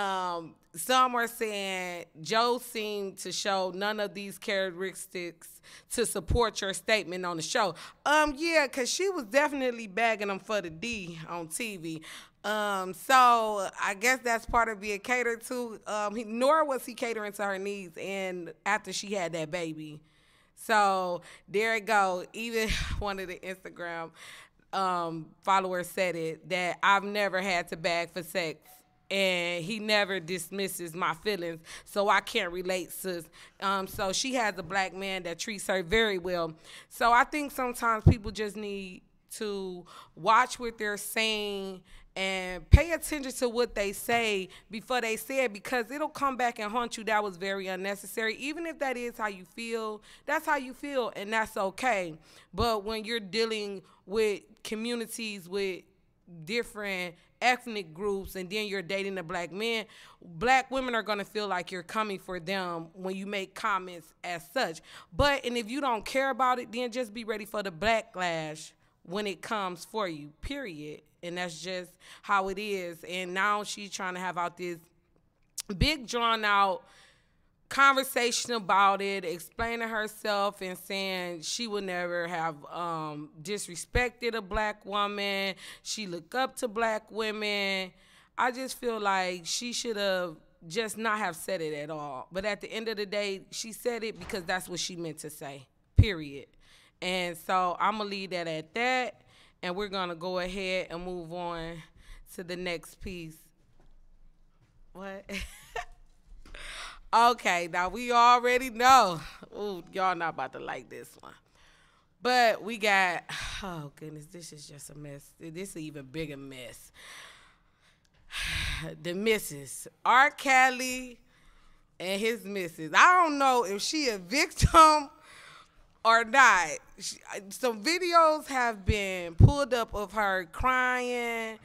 some are saying Joe seemed to show none of these characteristics to support your statement on the show. Yeah, because she was definitely bagging him for the D on TV. So I guess that's part of being catered to. Nor was he catering to her needs and after she had that baby. So there it go. Even one of the Instagram followers said it, that I've never had to bag for sex. And he never dismisses my feelings, so I can't relate, sis. So she has a black man that treats her very well. So I think sometimes people just need to watch what they're saying and pay attention to what they say before they say it, because it'll come back and haunt you. That was very unnecessary. Even if that is how you feel, that's how you feel, and that's okay. But when you're dealing with communities with different ethnic groups and then you're dating a black man, black women are going to feel like you're coming for them when you make comments as such. But, and if you don't care about it, then just be ready for the backlash when it comes for you, period. And that's just how it is. And now she's trying to have out this big drawn out conversation about it, explaining herself and saying she would never have disrespected a black woman. She looked up to black women. I just feel like she should have just not have said it at all. But at the end of the day, she said it because that's what she meant to say, period. And so I'm going to leave that at that, and we're going to go ahead and move on to the next piece. What? Okay, now we already know. Ooh, y'all not about to like this one. But we got, oh goodness, this is just a mess. This is an even bigger mess. The missus, R. Kelly and his missus. I don't know if she a victim or not. Some videos have been pulled up of her crying.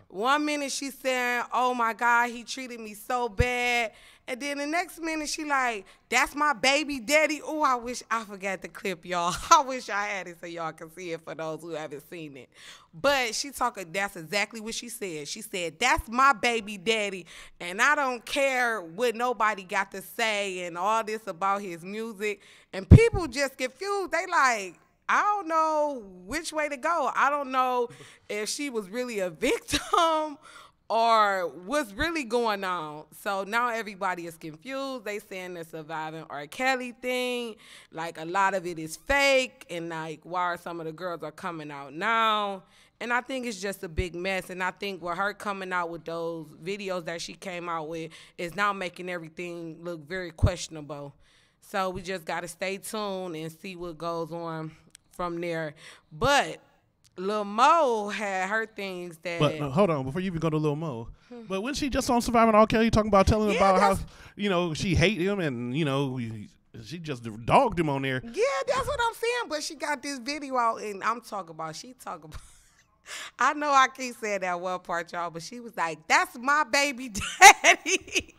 One minute she's saying, oh my God, he treated me so bad. And then the next minute she like, that's my baby daddy. Oh, I wish I forgot the clip, y'all. I wish I had it so y'all can see it for those who haven't seen it. But she talking, that's exactly what she said. She said, that's my baby daddy. And I don't care what nobody got to say and all this about his music. And people just confused. They like, I don't know which way to go. I don't know if she was really a victim or what's really going on. So now everybody is confused. They saying the surviving R. Kelly thing, like a lot of it is fake, and like why are some of the girls are coming out now? And I think it's just a big mess. And I think with her coming out with those videos that she came out with is now making everything look very questionable. So we just got to stay tuned and see what goes on from there. But Lil Mo had her things that. But hold on, before you even go to Lil Mo, but when she just on Surviving R. Kelly talking about telling him about how, you know, she hate him and, you know, she just dogged him on there. Yeah, that's what I'm saying. But she got this video out, and I'm talking about, she talking about, I know I keep saying that one part, y'all, but she was like, that's my baby daddy.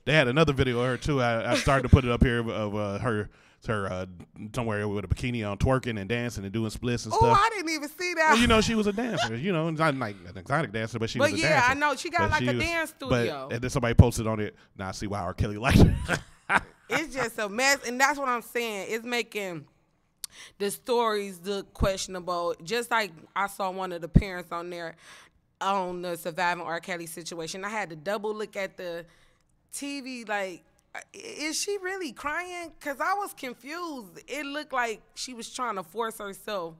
They had another video of her, too. I started to put it up here of her somewhere with a bikini on, twerking and dancing and doing splits and stuff. Oh, I didn't even see that. Well, you know, she was a dancer. You know, not like an exotic dancer, but she was a dancer. But yeah, I know. She got like a dance studio. And then somebody posted on it. Now I see why R. Kelly liked her. It's just a mess. And that's what I'm saying. It's making the stories look questionable. Just like I saw one of the parents on there on the Surviving R. Kelly situation. I had to double look at the TV like, is she really crying? Because I was confused. It looked like she was trying to force herself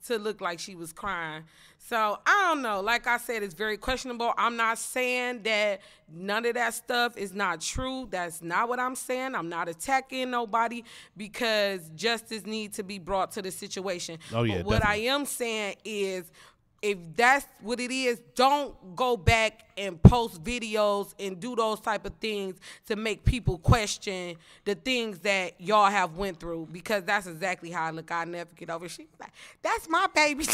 to look like she was crying. So I don't know. Like I said, it's very questionable. I'm not saying that none of that stuff is not true. That's not what I'm saying. I'm not attacking nobody because justice needs to be brought to the situation. Oh, yeah, but what definitely. I am saying is, if that's what it is, don't go back and post videos and do those type of things to make people question the things that y'all have went through, because that's exactly how I look. I never get over it. She was like, that's my baby.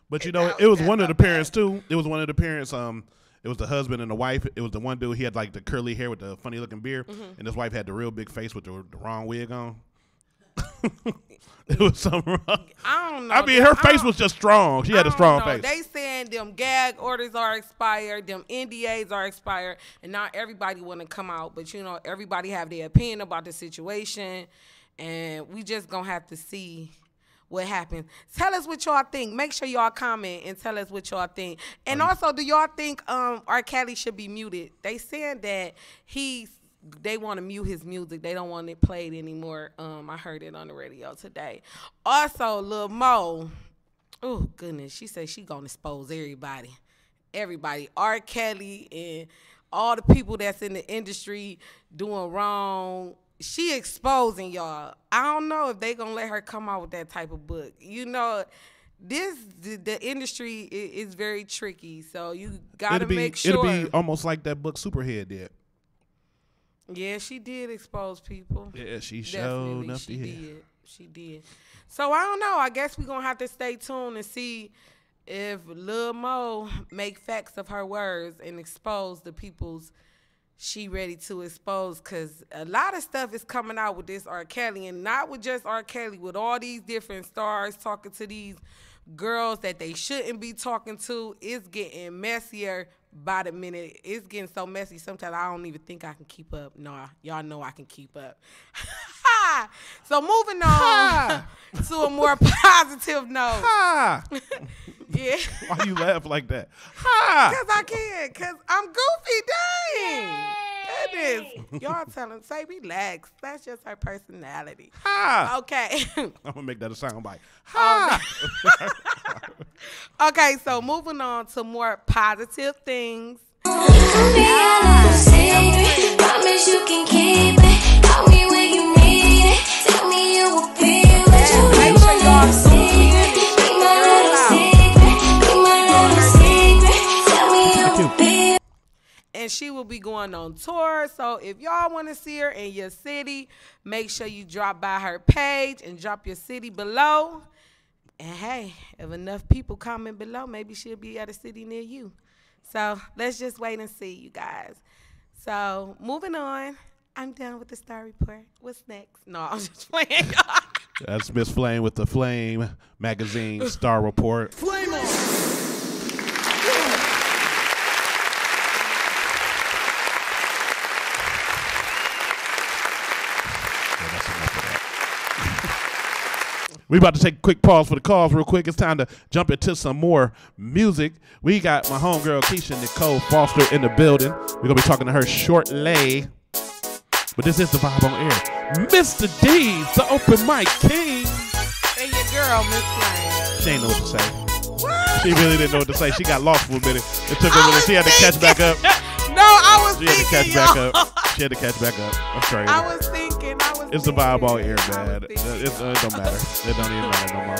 But you know, it was one of the parents too. It was one of the parents. It was the husband and the wife. It was the one dude. He had like the curly hair with the funny looking beard, and his wife had the real big face with the wrong wig on. It was something wrong. I don't know. I mean, her face was just strong. She had a strong face. They saying them gag orders are expired, them NDAs are expired, and not everybody want to come out. But, you know, everybody have their opinion about the situation, and we just going to have to see what happens. Tell us what y'all think. Make sure y'all comment and tell us what y'all think. And also, do y'all think R. Kelly should be muted? They saying that they want to mute his music. They don't want it played anymore. I heard it on the radio today. Also, Lil Mo, oh goodness, she said she gonna expose everybody. R. Kelly and all the people that's in the industry doing wrong. She exposing y'all. I don't know if they gonna let her come out with that type of book. You know, the industry is very tricky, so you gotta make sure. It'll be almost like that book Superhead did. Yeah, she did expose people. Yeah, she showed enough to She did. So I don't know. I guess we're going to have to stay tuned and see if Lil Mo make facts of her words and expose the people's she ready to expose, because a lot of stuff is coming out with this R. Kelly, and not with just R. Kelly, with all these different stars talking to these girls that they shouldn't be talking to. It's getting messier by the minute. It's getting so messy sometimes I don't even think I can keep up. No, y'all know I can keep up. So moving on to a more positive note. Yeah. Why you laugh like that? Because I can. Because I'm goofy. Dang. Goodness. Y'all say relax. That's just her personality. Okay. I'm going to make that a sound bite. Okay, so moving on to more positive things. Promise you can keep it. Call me when you need it. Tell me you will be what you need. My little secret. Be my little secret. Be my little secret. Tell me you will be. And she will be going on tour. So if y'all want to see her in your city, make sure you drop by her page and drop your city below. And hey, if enough people comment below, maybe she'll be at a city near you. So let's just wait and see, you guys. So moving on, I'm done with the Star Report. What's next? No, I'm just playing, y'all. That's Miss Flame with the Flame Magazine Star Report. Flame on! We about to take a quick pause for the calls real quick. It's time to jump into some more music. We got my homegirl KISHA Nicole Foster in the building. We're going to be talking to her shortly. But this is the vibe on air. Mr. D's, the open mic king. And your girl, Miss Flame. She ain't know what to say. What? She really didn't know what to say. She got lost for a minute. It took her a minute. She had to catch back up. No, I was She thinking, had to catch back up. She had to catch back up. I'm sorry. I was thinking. It's the vibe on air, man. It don't matter. It don't even matter no more.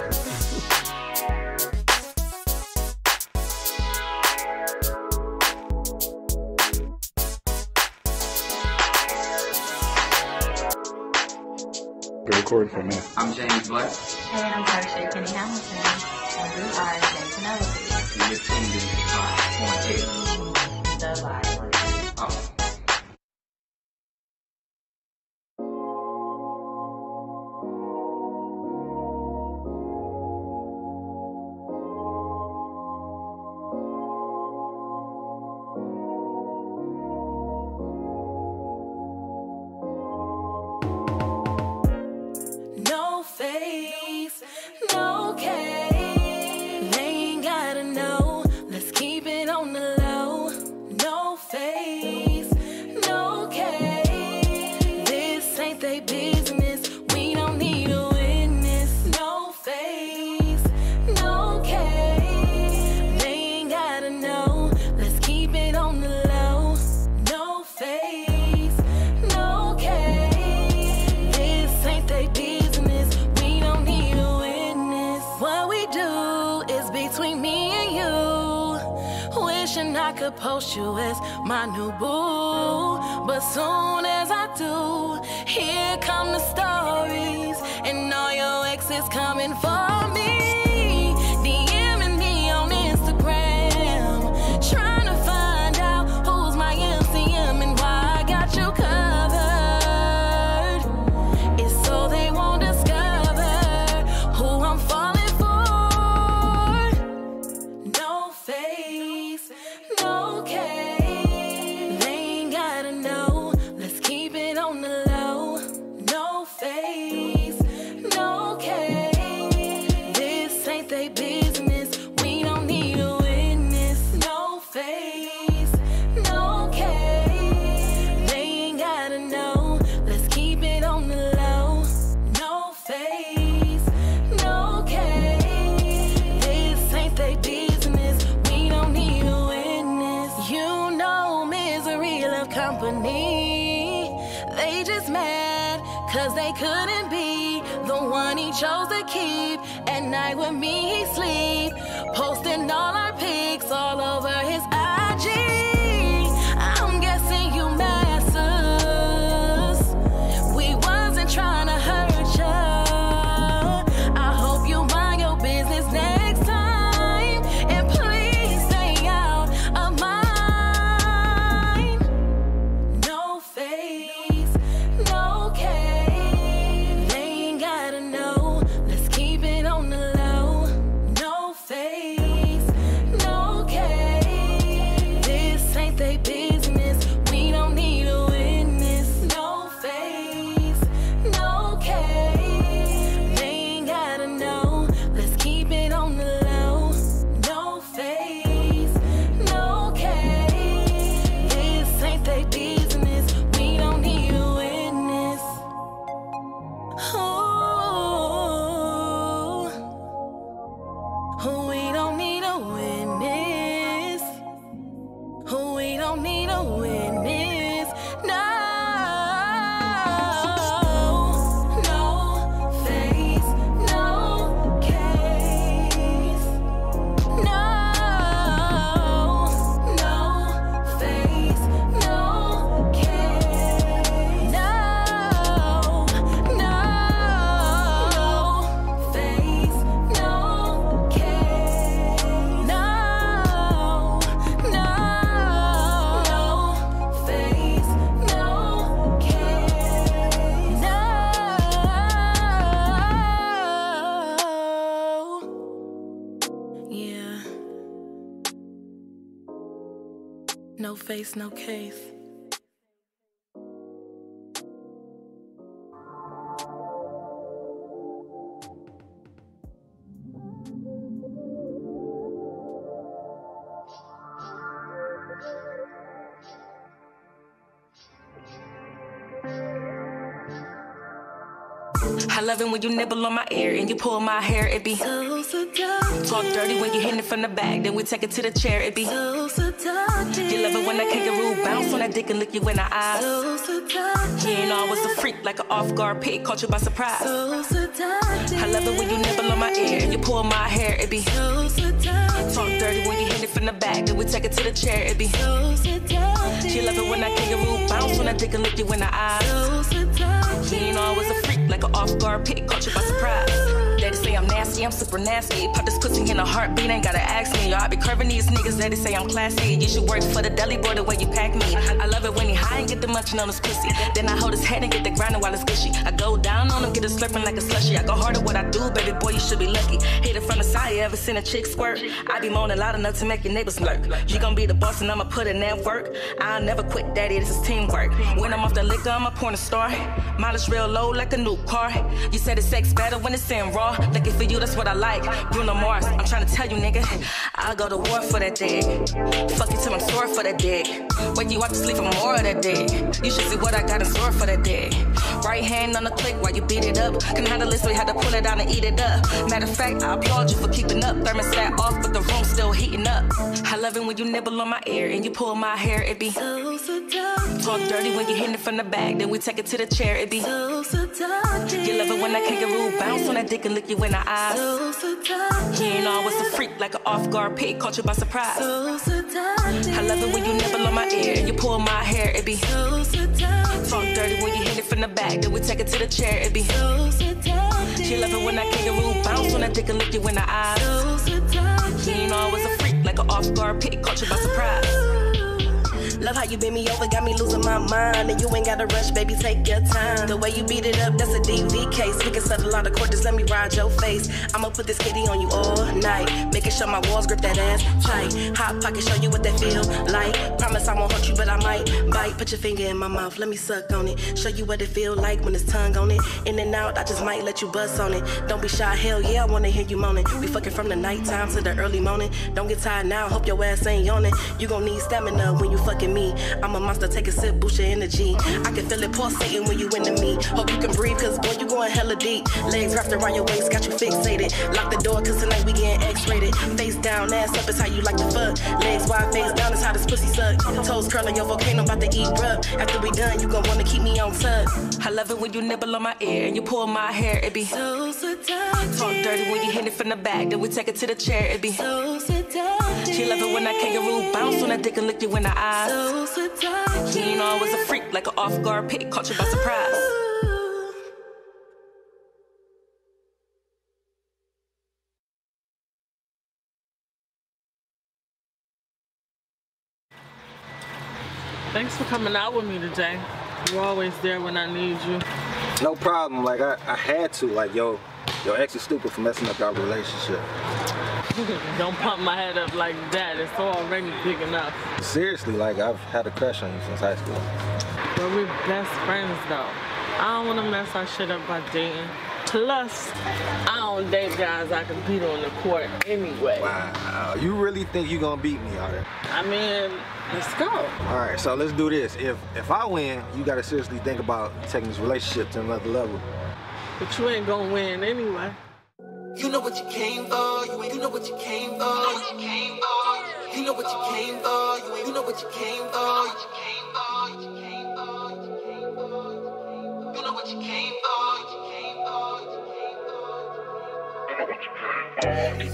Record for me. I'm James Black. And I'm Tarsha Penny Hamilton. And we are Jay Penelope. And you're tuned in to The Vibe. Oh. No face, no case. They ain't gotta know. Let's keep it on the low. No face, I could post you as my new boo, but soon as I do, here come the stories, and all your exes coming for me, DMing me on Instagram, trying to find out who's my MCM and why I got you covered. It's so they won't discover who I'm falling for. No face, no case. They ain't gotta know. Let's keep it on the low. No face, no case. This ain't they business. We don't need a witness. No face, no case. They ain't gotta know. Let's keep it on the low. No face, no case. This ain't they business. We don't need a witness. You know misery love company. They just mad cause they couldn't be the one he chose to keep. At night with me he sleep, posting all our pics all over his IG. I'm guessing you masters. We wasn't trying to hurt ya. I hope you mind your business next time, and please stay out of mine. No face, no case. They ain't gotta know. Let's keep it on the low. No face, no case. This ain't they business. We don't need a witness. No face, no case. They ain't gotta know. Let's keep it on the low. No face, no case. This ain't they business. We don't need a witness. Ooh, we don't need a witness. We don't need a witness. No, no face, no case. No, no face, no case. No, no face, no case. No, no face, no case. No. Yeah. No face, no case. I love it when you nibble on my ear and you pull my hair, it be so seductive. Talk dirty when you hit it from the back, then we take it to the chair, it be so seductive. You love it when that kangaroo bounce on that dick and lick you in the eyes. So seductive. You ain't always a freak like an off-guard pig, caught you by surprise. So seductive. I love it when you nibble on my ear and you pull my hair, it be so seductive. Talk dirty when you hit it from the back, then we take it to the chair, it be so seductive. You love it when that kangaroo bounce on that dick and lick you in the eyes. So seductive. You ain't always a freak like an off-guard pig, caught you by surprise. Daddy say I'm nasty, I'm super nasty. Pop this pussy in a heartbeat, ain't gotta ask me. Y'all be curving these niggas, daddy say I'm classy. You should work for the deli boy the way you pack me. I love it when he high and get the munching on his pussy. Then I hold his head and get the grinding while it's gushy. I go down on him, get it slurping like a slushy. I go hard at what I do, baby boy, you should be lucky. Hit it from the side, you ever seen a chick squirt? I be moaning loud enough to make your neighbors lurk. You gon' be the boss and I'ma put in that work. I'll never quit, daddy, this is teamwork. When I'm off the liquor, I'm a porn star. Mileage real low like a new car. You said it's sex better when it's in raw. Looking for you, that's what I like. Bruno Mars, I'm trying to tell you, nigga. I'll go to war for that dick. Fuck you till I'm sore for that dick. Wake you up to sleep for more of that day. You should see what I got in store for that day. Right hand on the click while you beat it up. Couldn't handle it, so we had to pull it down and eat it up. Matter of fact, I applaud you for keeping up. Thermostat off, but the room's still heating up. I love it when you nibble on my ear and you pull my hair. It be so seductive. Talk dirty when you hit it from the back, then we take it to the chair. It be so seductive. You love it when that kangaroo bounce on that dick and lick you in the eyes. So seductive. You ain't always a freak like an off-guard pig, caught you by surprise. So seductive. I love it when you nibble on my ear and you pull my hair. It be so seductive. Talk dirty when you hit it from the back, then we take it to the chair. It be so seductive. She love it when that kangaroo bounce on that dick and lick you in the eyes. So seductive. You ain't always a freak like an off-guard pig, caught you by surprise. Love how you bend me over, got me losing my mind. And you ain't gotta rush, baby, take your time. The way you beat it up, that's a DV case. We can settle all the court, just let me ride your face. I'ma put this kitty on you all night, making sure my walls grip that ass tight. Hot pocket, show you what that feel like. Promise I won't hurt you, but I might bite. Put your finger in my mouth, let me suck on it. Show you what it feel like when it's tongue on it. In and out, I just might let you bust on it. Don't be shy, hell yeah, I wanna hear you moaning. We fucking from the nighttime to the early morning. Don't get tired now, hope your ass ain't yawning. You gon' need stamina when you fucking me. I'm a monster, take a sip, boost your energy. I can feel it pulsating when you into me. Hope you can breathe, cause boy, you going hella deep. Legs wrapped around your waist, got you fixated. Lock the door, cause tonight we getting X-rated. Face down, ass up is how you like to fuck. Legs wide, face down is how this pussy suck. Toes curling, your volcano about to eat bruh. After we done, you gon' wanna keep me on tug. I love it when you nibble on my ear and you pull my hair. It be so seductive. Talk dirty when you hit it from the back, then we take it to the chair. It be so seductive. She love it when that kangaroo bounce on that dick and lick you in the eyes. So seductive. You ain't always a freak like an off-guard pig, caught you by surprise. Thanks for coming out with me today. You're always there when I need you. No problem. Like, I had to. Like, your ex is stupid for messing up our relationship. Don't pump my head up like that. It's already big enough. Seriously, like, I've had a crush on you since high school. But we're best friends, though. I don't want to mess our shit up by dating. Plus, I don't date guys I can beat on the court anyway. Wow. You really think you gonna beat me, Arthur? I mean, let's go. All right, so let's do this. If I win, you gotta seriously think about taking this relationship to another level. But you ain't gonna win anyway. You know what you came for, you know what you came for, you know what you came for, you know what you came for, you know what you came for,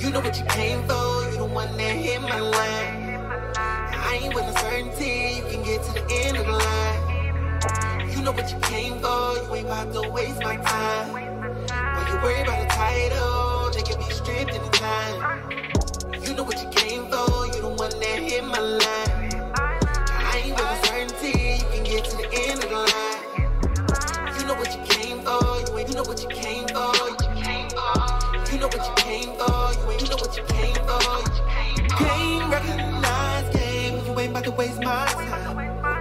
you know what you came for, you the one that hit my line. I ain't with uncertainty, you can get to the end of the line. You know what you came for, you ain't about to waste my time. While you worry about the title, they can be stripped in the time. You know what you came for, you the one that hit my line. I ain't with uncertainty, you can get to the end of the line. You know what you came for, you know what you came for, you know what you came for, you know what you came for. Game recognized game, you ain't about to waste my time.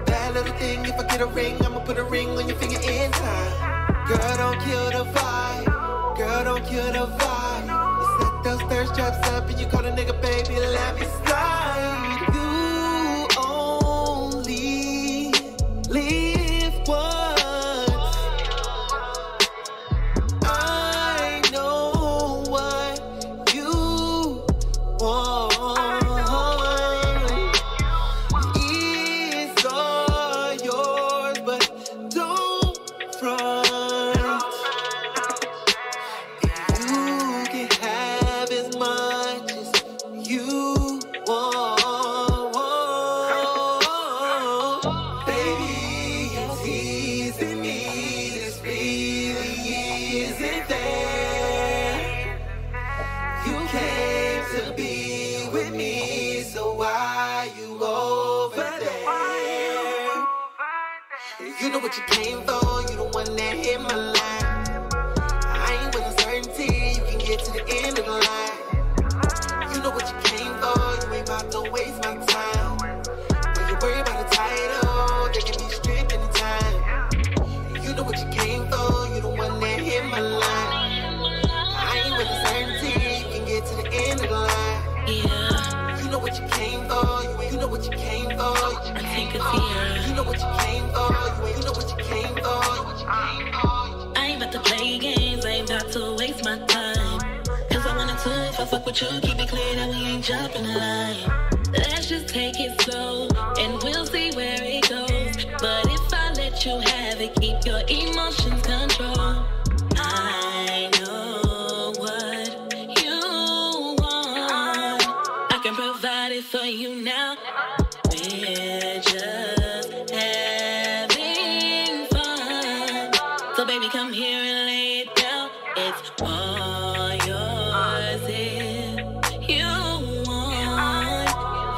Bad little thing, if I get a ring, I'ma put a ring on your finger in time. Girl, don't kill the vibe. Girl, don't kill the vibe. You set those thirst traps up and you call a nigga baby, let me slide. You only live once. I know what you want. It's all yours, but don't front. You know what you came for, you the one that hit my line. I ain't with uncertainty, you can get to the end of the line. You know what you came for, you ain't about to waste my time. When you worry about the title, they can be stripped anytime. You know what you came for, you the one that hit my line. I ain't with uncertainty, you can get to the end of the line. Yeah. You know what you came for, you know what you came for. I think with you, keep it clear that we ain't jumping the line. Let's just take it slow, and we'll see where it goes. But if I let you have it, keep your emotions control. I know what you want. I can provide it for you now. We're just having fun. So baby, come here and lay it down. It's all yours if you want.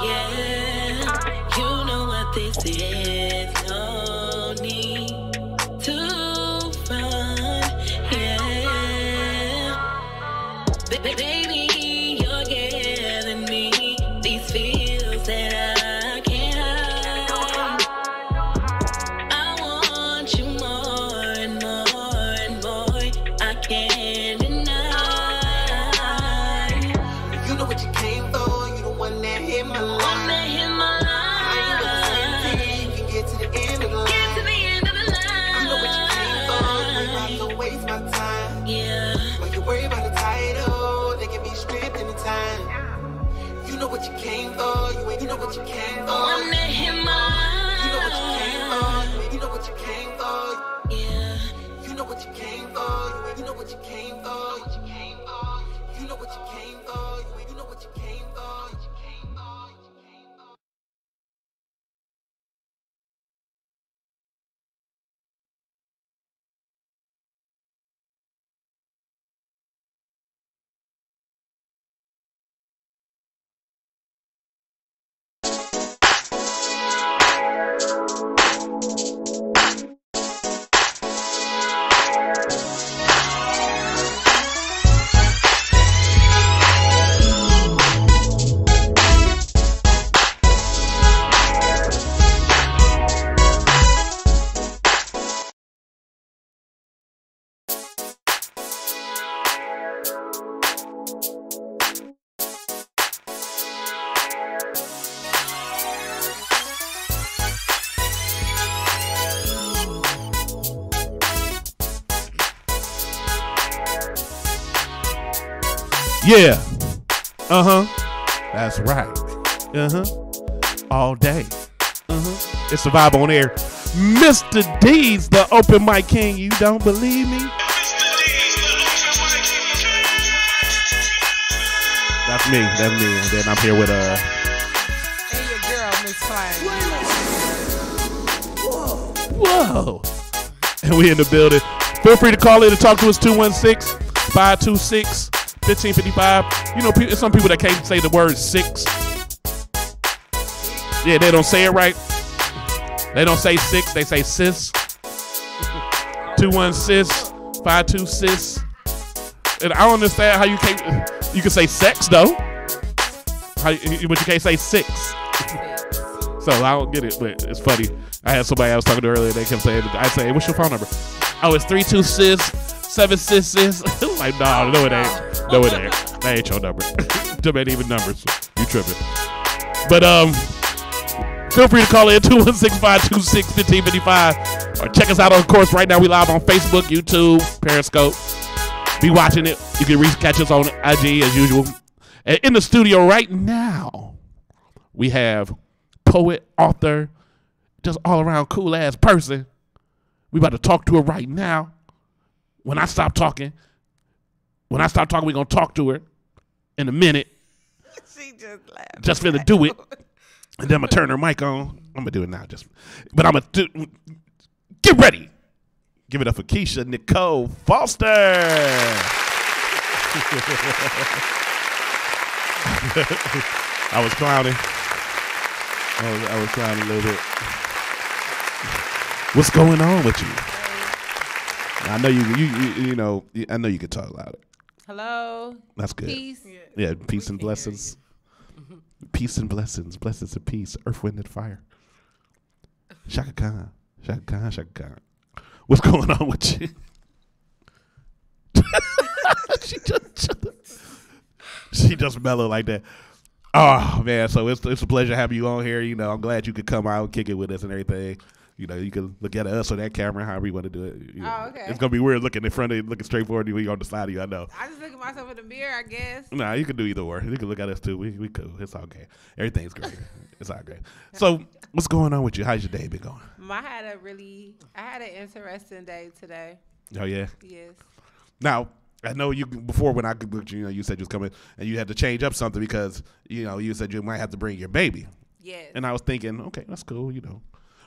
Yeah, you know what this is. No need to front. Yeah, baby, you're giving me these feels that I can't hide. I want you more and more and more. I can't deny. You know what you came for. You the one that hit my line. I ain't gonna say you can get to the end of the line. Get to the end of the line. You know what you came for. You ain't about to waste my time. Yeah. While you worry about the title, they can be stripped anytime. You know what you came for. You know what you came for. One that hit my line. You know what you came for. You know what you came for. Yeah. You know what you came for. You know what you came for. You know what you came for. You know what you came for. Yeah. That's right. All day. It's the vibe on air. Mr. D's, the open mic king. You don't believe me? That's me. That's me. And then I'm here with And your girl, Miss Klein. Whoa. And we in the building. Feel free to call in and talk to us. 216-526-1555. You know, some people that can't say the word six. Yeah, they don't say it right. They don't say six, they say sis. 216-526. And I don't understand how you can't. You can say sex though, but you can't say six. So I don't get it, but it's funny. I had somebody I was talking to earlier. They kept saying, I say, "What's your phone number?" Oh, it's 32-6-7-6-6. Like, no, it ain't. No, it ain't. That ain't your number. Them ain't even numbers. You tripping? But feel free to call in 216-526-1555 or check us out on course right now. We live on Facebook, YouTube, Periscope. Be watching it. You can catch us on IG as usual. And in the studio right now, we have poet, author, just all around cool ass person. We about to talk to her right now. When I stop talking, we're gonna talk to her in a minute. She just laughed. Just finna do it. And then I'm gonna turn her mic on. I'm gonna do it now, but I'm gonna get ready. Give it up for KISHA Nicole Foster. I was clowning. I was clowning a little bit. What's going on with you? I know you know. I know you can talk louder. Hello. That's good. Peace. Yeah, peace and blessings. Peace and blessings. Blessings and peace. Earth, wind, and fire. Shaka Khan. Shaka Khan. Shaka Khan. What's going on with you? She just mellowed like that. Oh man, so it's a pleasure having you on here. You know, I'm glad you could come out and kick it with us and everything. You know, you can look at us or that camera, however you want to do it. You know. Oh, okay. It's gonna be weird looking in front of you, looking straight forward to you on the side of you. I know. I just look at myself in the mirror, I guess. Nah, you can do either or. You can look at us too. We cool. It's all good. Everything's great. It's all good. So, what's going on with you? How's your day been going? I had an interesting day today. Oh yeah. Yes. Now, I know you before when I booked you, you said you was coming and you had to change up something because you said you might have to bring your baby. Yes. And I was thinking, okay, that's cool,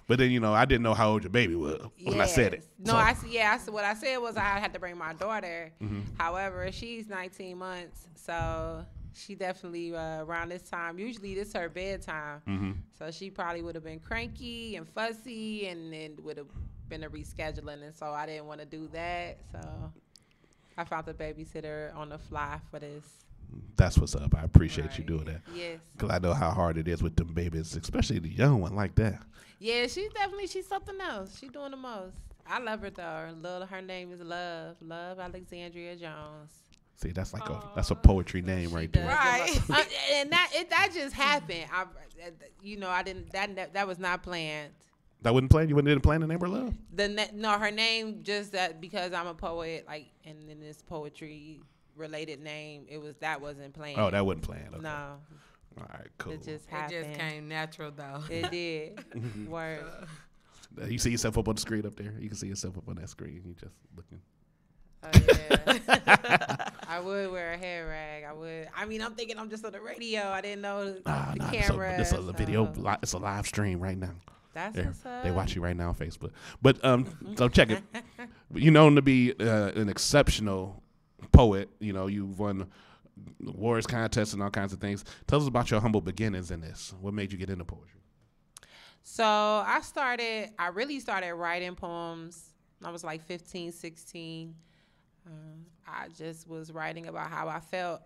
But then I didn't know how old your baby was when I said it. No, so. what I said was I had to bring my daughter. Mm-hmm. However, she's 19 months, so she definitely around this time. Usually, this is her bedtime, mm-hmm. so she probably would have been cranky and fussy, and then would have been a rescheduling, and so I didn't want to do that. So I found the babysitter on the fly for this. That's what's up. I appreciate you doing that. Yes. Because I know how hard it is with them babies, especially the young one like that. Yeah, she's something else. She's doing the most. I love her though. Her name is Love Alexandria Jones. See, that's like that's a poetry name right there. Right. And that just happened. I didn't. That was not planned. That wasn't planned. You didn't plan the name of Love. No, her name just that because I'm a poet. And in this poetry related name, that wasn't planned. Oh, that wasn't planned. Okay. No. All right, cool. It just happened. It just came natural though. It did. Word. You see yourself up on the screen up there. You can see yourself up on that screen. You just looking. Oh yeah. I would wear a hair rag. I would. I mean, I'm thinking I'm just on the radio. I didn't know the camera. This is a video. It's a live stream right now. That's what's up. They watch you right now on Facebook. But so check it. You known to be an exceptional poet. You've won awards, contests, and all kinds of things. Tell us about your humble beginnings in this. What made you get into poetry? So I really started writing poems. I was like 15, 16. I just was writing about how I felt.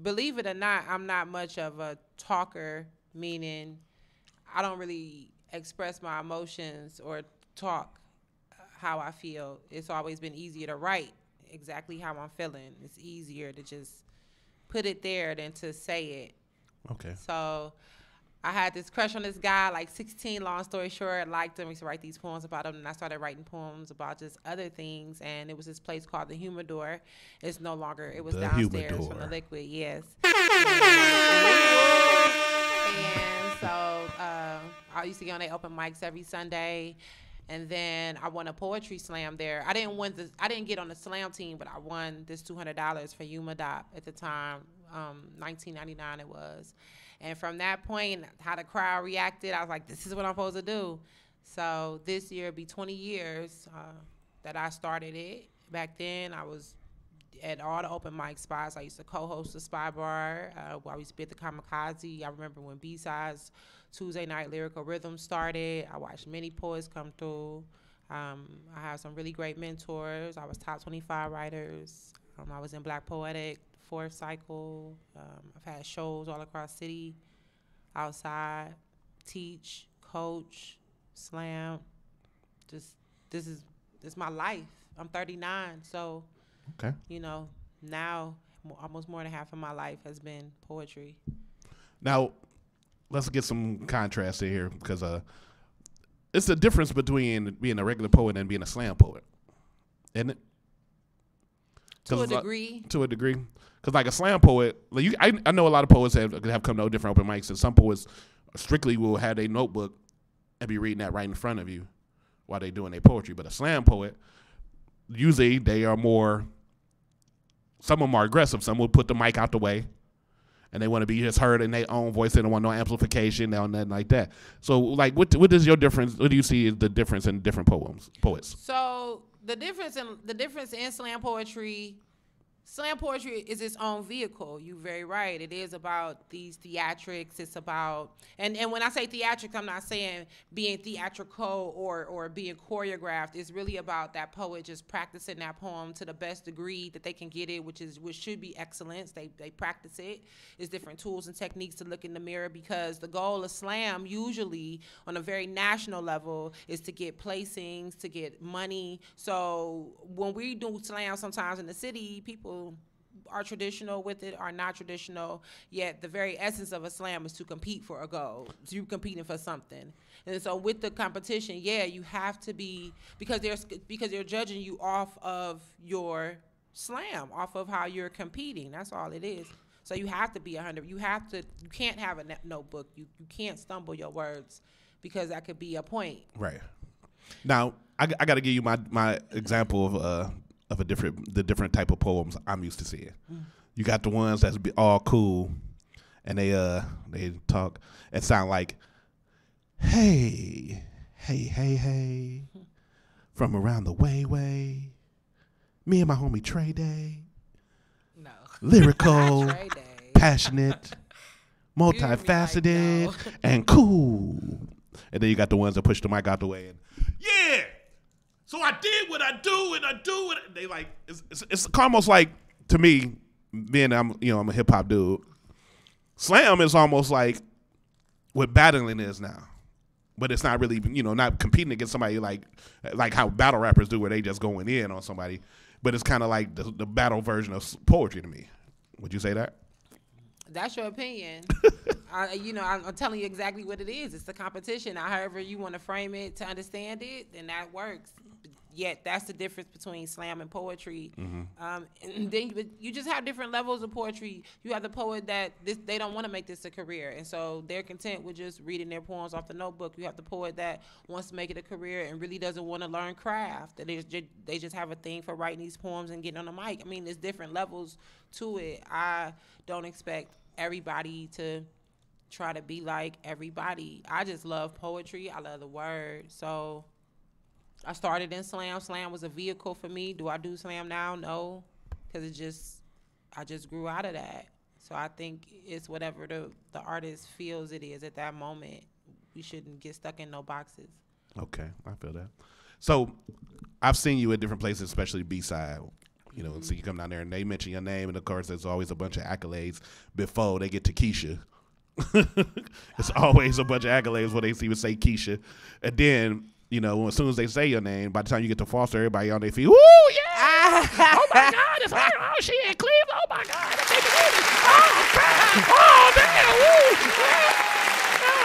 Believe it or not, I'm not much of a talker, meaning I don't really express my emotions or talk how I feel. It's always been easier to write exactly how I'm feeling. It's easier to just put it there than to say it. Okay. So I had this crush on this guy, like 16, long story short, liked him. I used to write these poems about him, and I started writing poems about just other things, and it was this place called the Humidor. It's no longer, it was the downstairs Humidor. from the Liquid, yes. And so I used to get on their open mics every Sunday. And then I won a poetry slam there. I didn't get on the slam team, but I won this $200 for UMADOP at the time, 1999 it was. And from that point, how the crowd reacted, I was like, this is what I'm supposed to do. So this year it'll be 20 years that I started it. Back then, I was at all the open mic spots. I used to co-host the Spy Bar. I used to be at the Kamikaze. I remember when B-Sides Tuesday Night Lyrical Rhythm started. I watched many poets come through. I have some really great mentors. I was top 25 writers. I was in Black Poetic, Fourth Cycle. I've had shows all across the city, outside, teach, coach, slam. This is my life. I'm 39, so okay. Now almost more than half of my life has been poetry. Now, let's get some contrast in here because it's the difference between being a regular poet and being a slam poet, isn't it? To a degree. To a degree. Because like a slam poet, I know a lot of poets have come to different open mics, and some poets strictly will have a notebook and be reading that right in front of you while they're doing their poetry. But a slam poet, usually they are more, some of them are aggressive. Some will put the mic out the way. And they want to be just heard in their own voice. They don't want no amplification, nothing like that. So, like, what is your difference? What do you see is the difference in different poets? So the difference in slam poetry is its own vehicle. You're very right. It is about these theatrics. It's about, and when I say theatrics, I'm not saying being theatrical or being choreographed. It's really about that poet just practicing that poem to the best degree that they can get it, which should be excellence. They practice it. It's different tools and techniques to look in the mirror, because the goal of slam usually on a very national level is to get placings, to get money. So when we do slam sometimes in the city, people are traditional with it are not traditional, yet the very essence of a slam is to compete for a goal. So you're competing for something. And so with the competition, yeah, you have to be, because they're judging you off of your slam, off of how you're competing. That's all it is. So you have to be 100. You can't have a notebook. You can't stumble your words, because that could be a point. Right. Now, I got to give you my example of the different type of poems I'm used to seeing. You got the ones that's all cool, and they talk and sound like, hey, from around the way, me and my homie Trey Day. No. Lyrical, passionate, multifaceted, and cool. And then you got the ones that push the mic out the way and, yeah. So I did what I do, and I do it. They like it's almost like, to me, being I'm a hip hop dude. Slam is almost like what battling is now, but it's not really not competing against somebody like how battle rappers do, where they just going in on somebody. But it's kind of like the battle version of poetry to me. Would you say that? That's your opinion. I'm telling you exactly what it is. It's the competition. However you want to frame it to understand it, then that works. Yet that's the difference between slam and poetry. And then you just have different levels of poetry. You have the poet that they don't want to make this a career, and so they're content with just reading their poems off the notebook. You have the poet that wants to make it a career and really doesn't want to learn craft. They just have a thing for writing these poems and getting on the mic. I mean, there's different levels to it. I don't expect everybody to try to be like everybody. I just love poetry. I love the word. So I started in slam. Slam was a vehicle for me. Do I do slam now? No, because I just grew out of that. So I think it's whatever the artist feels it is at that moment. We shouldn't get stuck in no boxes. Okay, I feel that. So I've seen you at different places, especially B-side. So you come down there and they mention your name, and of course there's always a bunch of accolades before they get to Keisha. It's always a bunch of accolades when they even say Keisha, and then as soon as they say your name, by the time you get to Foster, everybody on their feet, woo, yeah! Oh my God, it's her! Oh, she in Cleveland! Oh my God, that baby is! Oh damn! Woo!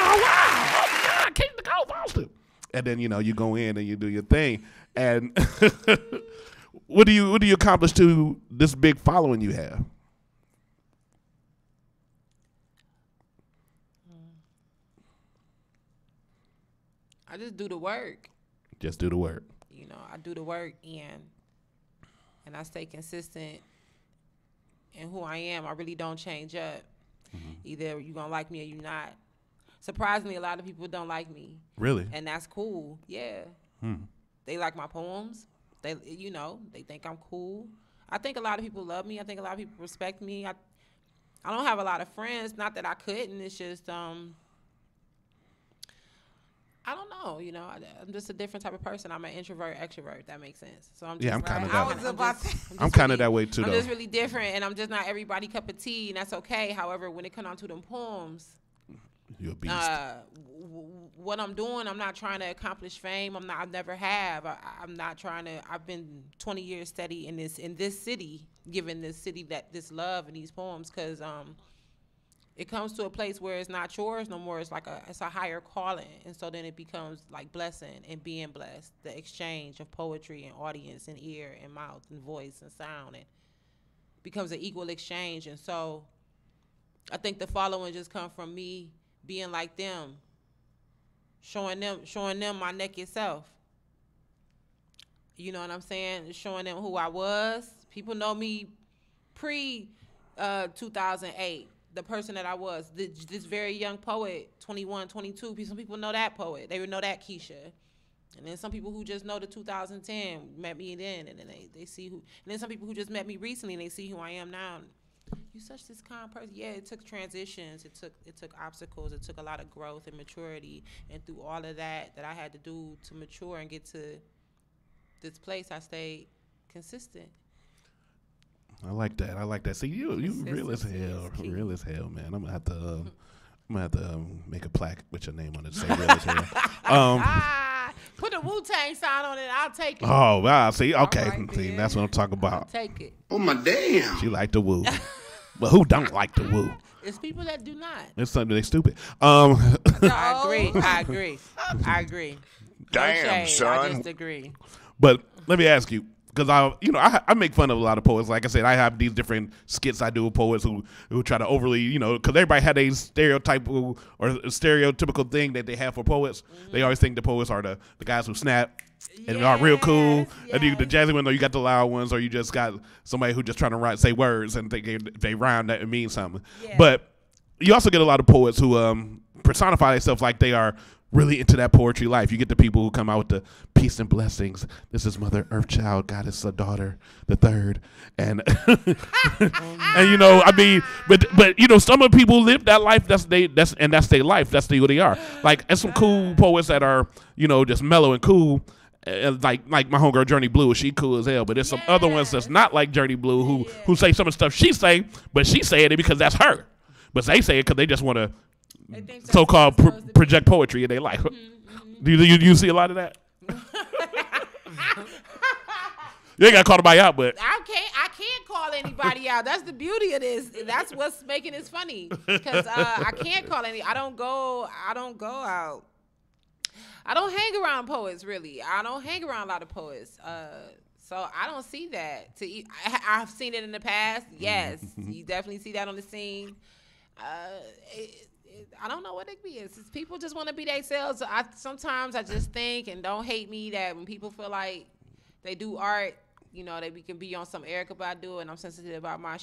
Oh wow! Oh my God, King Nicole Foster! And then you go in and you do your thing, and what do you accomplish to this big following you have? I just do the work. Just do the work. I do the work and I stay consistent in who I am. I really don't change up. Either you're going to like me or you're not. Surprisingly, a lot of people don't like me. Really? And that's cool. Yeah. They like my poems. They think I'm cool. I think a lot of people love me. I think a lot of people respect me. I don't have a lot of friends. Not that I couldn't. It's just I don't know, I'm just a different type of person. I'm an introvert, extrovert. That makes sense. So I'm just, I'm kind of that. I'm kind of that way too. I'm just really different, and I'm just not everybody cup of tea, and that's okay. However, when it comes down to them poems, you're a beast. What I'm doing, I'm not trying to accomplish fame. I never have. I'm not trying to. I've been 20 years steady in this city, giving this city this love and these poems, because it comes to a place where it's not yours no more. It's like it's a higher calling, and so then it becomes like blessing and being blessed. The exchange of poetry and audience and ear and mouth and voice and sound, and becomes an equal exchange. And so I think the following just come from me being like them, showing them my naked self. You know what I'm saying? Showing them who I was. People know me pre 2008. The person that I was, this very young poet, 21, 22. Some people know that poet. They would know that Keisha. And then some people who just know the 2010 met me then, and then they see who. And then some people who just met me recently and they see who I am now. You such this kind person. Yeah, it took transitions. It took obstacles. It took a lot of growth and maturity. And through all of that I had to do to mature and get to this place, I stayed consistent. I like that. See, you real as hell. Real as hell, man. I'm gonna have to make a plaque with your name on it. Say real as hell. Put a Wu-Tang sign on it, I'll take it. Oh, wow. See, okay. Right, See, that's what I'm talking about. Take it. Oh, my damn. She like the woo. But who don't like the woo? It's people that do not. It's something they stupid. I agree. Damn, no son. I just agree. But let me ask you, because I make fun of a lot of poets. Like I said, I have these different skits I do with poets who try to overly, because everybody had a stereotypical thing that they have for poets. Mm-hmm. They always think the poets are the guys who snap and are real cool. And the jazzy ones, or you got the loud ones, or you just got somebody who just trying to say words and think they rhyme that it means something. Yeah. But you also get a lot of poets who personify themselves like they are really into that poetry life. You get the people who come out with the peace and blessings. This is Mother Earth Child, Goddess, a daughter, the third, and and I mean, but some of the people live that life. That's their life. That's who they are. Like, and some cool poets that are just mellow and cool. Like my homegirl Journey Blue, she cool as hell. But there's some other ones that's not like Journey Blue who say some of the stuff she say, but she saying it because that's her. But they say it because they just want to so-called project poetry in their life. Mm-hmm. Do you see a lot of that? You ain't got to call anybody out, but I can't call anybody out. That's the beauty of this. That's what's making this funny. Because I can't call any. I don't go out. I don't hang around poets, really. I don't hang around a lot of poets. So I don't see that. I've seen it in the past. Yes, you definitely see that on the scene. I don't know what it is. It's people just want to be themselves. Sometimes I just think, and don't hate me, that when people feel like they do art, they can be on some Erykah Badu, and I'm sensitive about my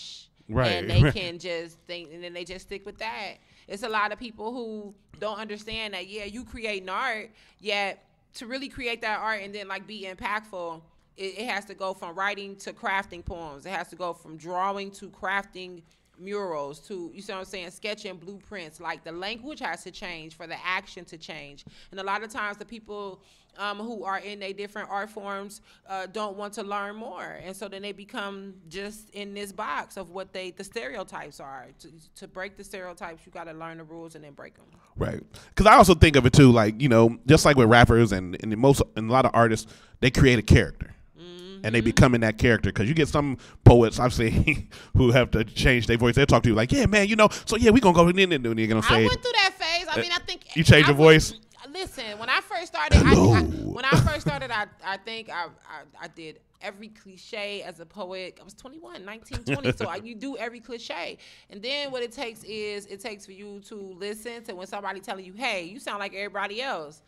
right, and they can just think, and then they just stick with that. It's a lot of people who don't understand that. Yeah, you creating art, yet to really create that art and then be impactful, it has to go from writing to crafting poems. It has to go from drawing to crafting murals to, you see what I'm saying, sketching blueprints. Like, the language has to change for the action to change. And a lot of times the people who are in a different art forms don't want to learn more, and so then they become just in this box of what the stereotypes are. To break the stereotypes, you got to learn the rules and then break them. Right. Because I also think of it too, like, just like with rappers and a lot of artists, they create a character. And they become in that character, because you get some poets I've seen who have to change their voice. They'll talk to you like, yeah, man, so yeah, we gonna go in and do it. You're gonna say, I went through that phase. I mean, I think you change your voice. Listen, when I first started, I think I did every cliche as a poet. I was 21, 19, 20, so you do every cliche. And then what it takes for you to listen to when somebody telling you, hey, you sound like everybody else.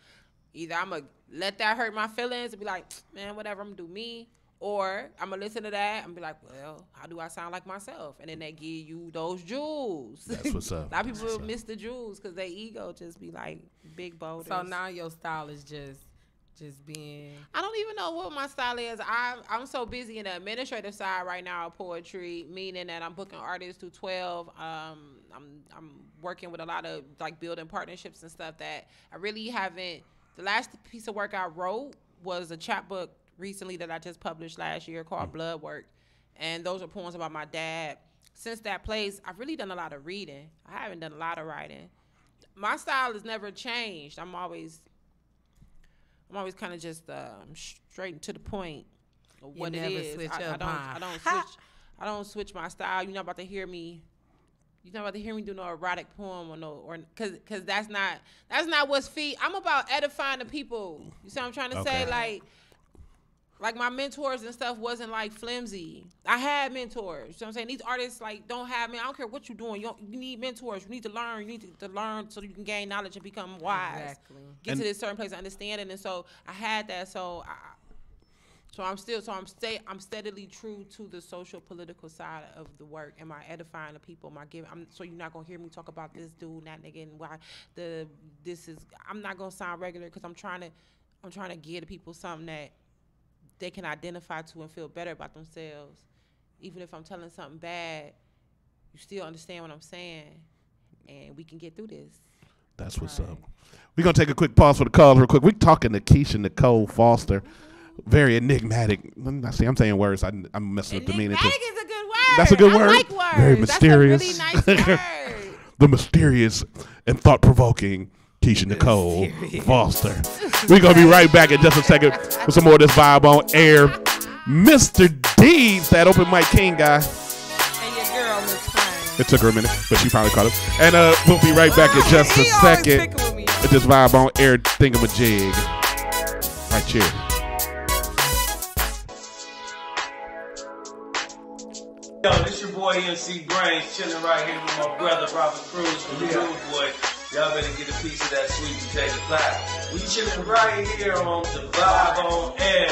Either I'm going to let that hurt my feelings and be like, man, whatever, I'm going to do me. Or I'm going to listen to that and be like, well, how do I sound like myself? And then they give you those jewels. That's what's up. A lot of people miss the jewels because their ego just be like big boulders. So now your style is just being... I don't even know what my style is. I'm so busy in the administrative side right now of poetry, meaning that I'm booking artists through 12. I'm working with a lot of building partnerships and stuff that I really haven't... The last piece of work I wrote was a chapbook recently that I just published last year called Blood Work. And those are poems about my dad. Since that place, I've really done a lot of reading. I haven't done a lot of writing. My style has never changed. I'm always kind of just straight and to the point of what it is. I don't switch my style. You're not about to hear me. You're not about to hear me do no erotic poem or because that's not what's feed. I'm about edifying the people. You see what I'm trying to say? Like my mentors and stuff wasn't flimsy. I had mentors. You know what I'm saying? These artists don't have me. I don't care what you're doing. You need mentors. You need to learn. You need to learn so you can gain knowledge and become wise. Exactly. Get to this certain place of understanding. And so I had that. So I'm steadily true to the social political side of the work. Am I edifying the people? Am I giving? So you're not gonna hear me talk about this dude, that nigga, and why I'm not gonna sound regular because I'm trying to give the people something that they can identify to and feel better about themselves. Even if I'm telling something bad, you still understand what I'm saying, and we can get through this. That's what's up. We're gonna take a quick pause for the calls real quick. We're talking to KISHA Nicole Foster. Very enigmatic. I'm saying words. I'm messing up the meaning. Enigmatic is a good word. That's a good word. I like words. Very mysterious. That's a really nice word. The mysterious and thought-provoking KISHA Nicole Foster. We're going to be right back in just a second with some more of this vibe on air. Mr. Deeds, that open mic king guy. And your girl, Miss Frank. It took her a minute, but she finally caught up. And we'll be right back in just a second with this vibe on air thingamajig. Right here. Yo, this your boy MC Brains chilling right here with my brother Robert Cruz from the Groove Boy. Y'all better get a piece of that sweet potato pie. We chilling right here on the Vibe on Air.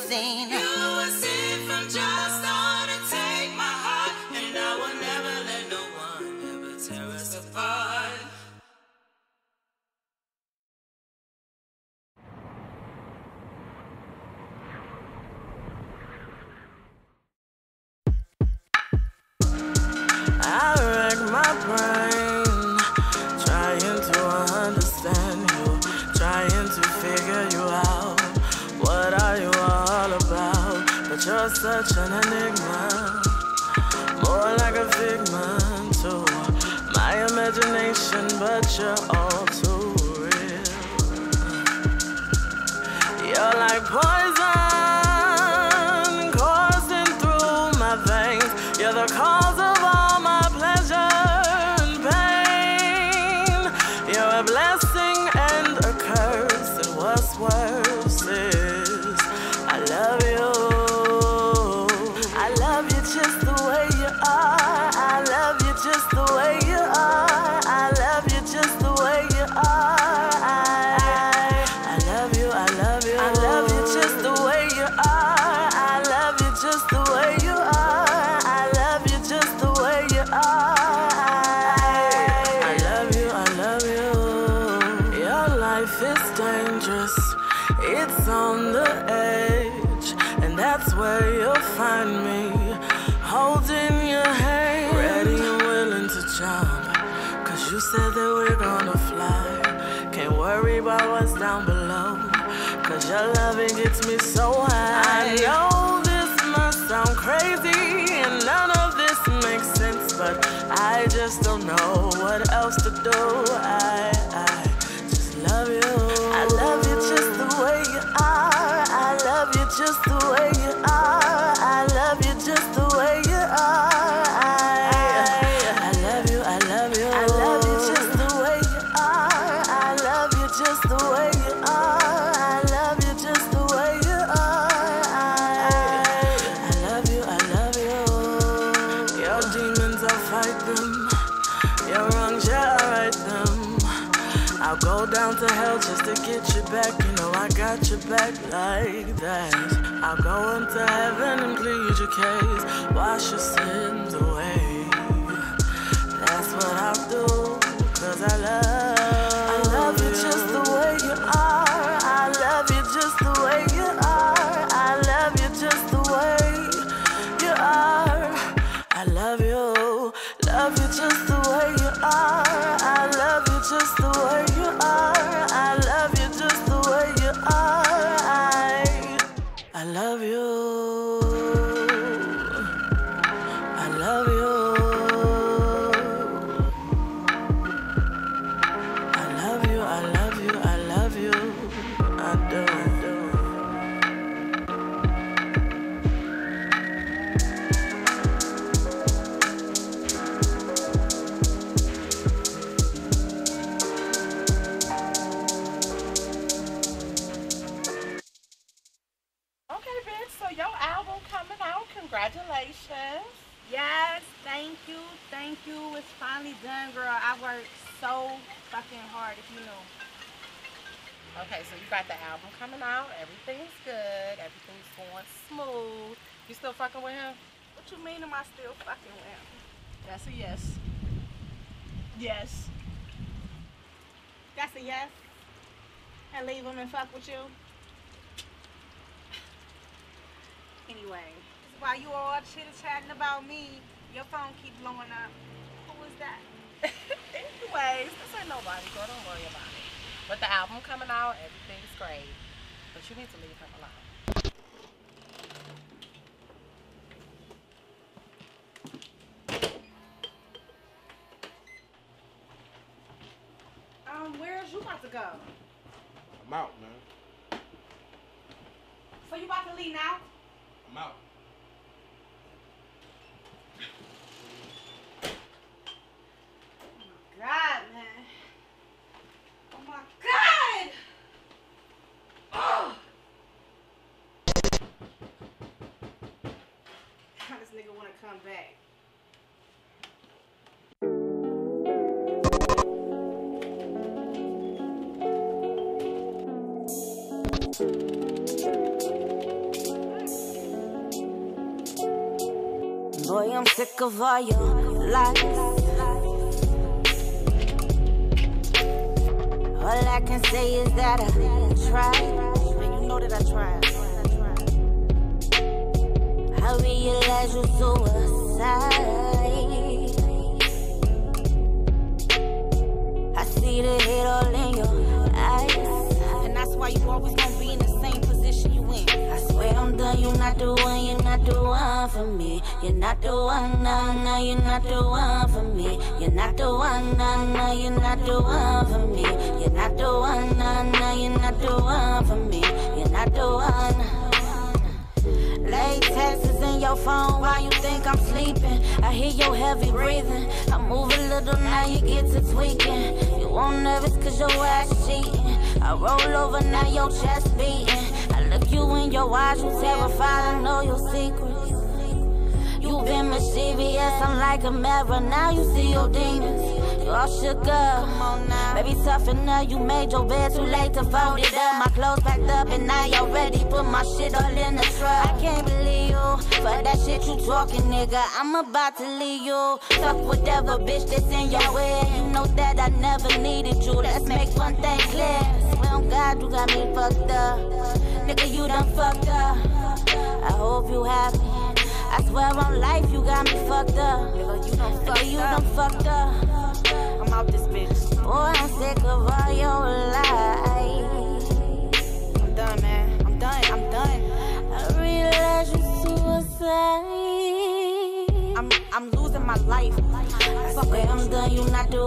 seen. You were sent from just on to take my heart, and I will never let no one ever tear us apart. I rack my brain, trying to understand you, trying to figure you out. What are you all about? But you're such an enigma, more like a figment to my imagination, but you're all too real. You're like poison coursing through my veins. You're the cause of all my pleasure and pain. You're a blessing and a curse, and what's worse is I love you. I love you just the way you dangerous. It's on the edge, and that's where you'll find me, holding your hand, ready and willing to jump. Cause you said that we're gonna fly. Can't worry about what's down below, cause your loving gets me so high. I know this must sound crazy, and none of this makes sense, but I just don't know what else to do. I just love you. I love you just the way you are. I love you just the way you are. I love you just the way you are. I love you, I love you. I love you just the way you are. I love you just the way you are. I love you just the way you are. I love you, I love you. Your demons, I'll fight them. Your wrongs, yeah, I'll right them. I'll go down to hell just to get you back. You know I got your back like that. I'll go into heaven and plead your case. Wash your sins away. That's what I'll do, cause I love you just the way you are. I love you just the way you are. I love you just the way you are. I love you just the way you are. I love you just the way you are. I love you just the way you are. I love you. I love you. I love you, I love you, I love you. I do. Okay, bitch, so your album coming out. Congratulations. Yes, thank you. It's finally done, girl. I worked so fucking hard, if you know. Okay, so you got the album coming out. Everything's good. Everything's going smooth. You still fucking with him? What you mean am I still fucking with him? That's a yes. Yes. That's a yes? And leave him and fuck with you? Anyway, while you all chit-chatting about me, your phone keep blowing up. Who is that? Anyways, this ain't nobody, girl. Don't worry about it. But the album coming out, everything's great. But you need to leave him alone. Where's you about to go? I'm out, man. So you about to leave now? I'm out. God, man. Oh my God! Oh! This nigga wanna come back. Boy, I'm sick of all your lies. All I can say is that I tried. And you know that I tried. I realize you're suicide. I see the hate all in your eyes. And that's why you always gonna be in the same position you in. I swear I'm done, you're not the one, you're not the one for me. You're not the one, no, you're not the one for me. You're not the one, no, you're not the one for me. You're not the one, no, you're not the one for me. You're not the one. Late texts in your phone while you think I'm sleeping. I hear your heavy breathing. I move a little, now you get to tweaking. You won't nervous cause your ass cheating. I roll over, now your chest beating. I look you in your eyes, you terrified, I know your secrets. You been mischievous, I'm like a mirror, now you see your demons. You all shook up, come on now. Baby, toughen up, you made your bed too late to fold it up. My clothes packed up and now you're ready, put my shit all in the truck. I can't believe you, for that shit you talking, nigga, I'm about to leave you. Fuck whatever bitch that's in your way, you know that I never needed you. Let's make one thing clear, we on God, you got me fucked up. Nigga, you done fucked up. I hope you happy. I swear on life, you got me fucked up. Nigga, you done fucked up. I'm out this bitch. Boy, I'm sick of all your lies. I'm done, man. I'm done. I realize you suicide. I'm losing my life. I'm done, you're not the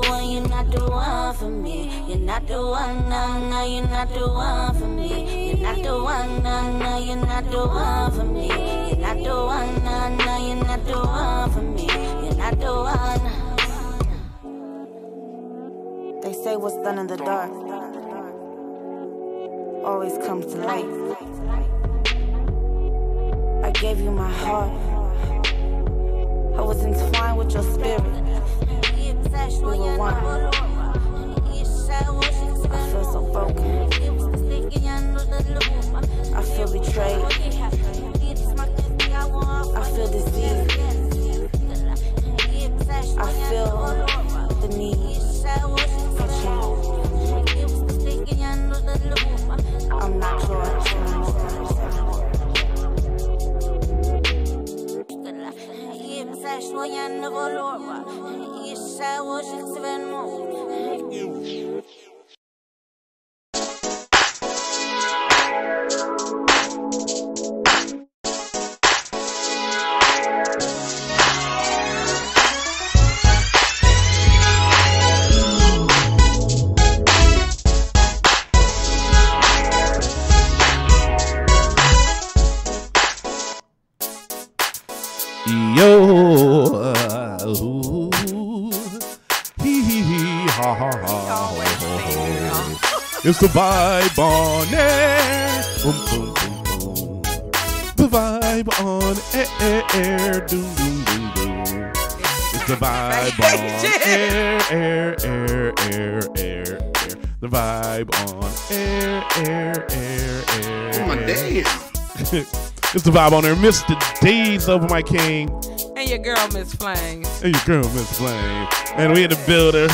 one for me. You're not the one, no, you're not the one for me. You're not the one, no, you're not the one for me. You're not the one, no, you're not the one for me. You're not the one. They say what's done in the dark always comes to light. I gave you my heart. I was entwined with your spirit. We were one. I feel so broken. I feel betrayed. I feel diseased. I feel the need for change. I'm not yours. Yo, hee hee hee, ha ha ha. It's the vibe on air. Boom boom boom boom. The vibe on air. Doom doom doom doom. It's the vibe on air. The vibe on air. Oh my damn. It's the vibe on there. Mr. D's over my king. And your girl, Miss Flame. And we in the builder.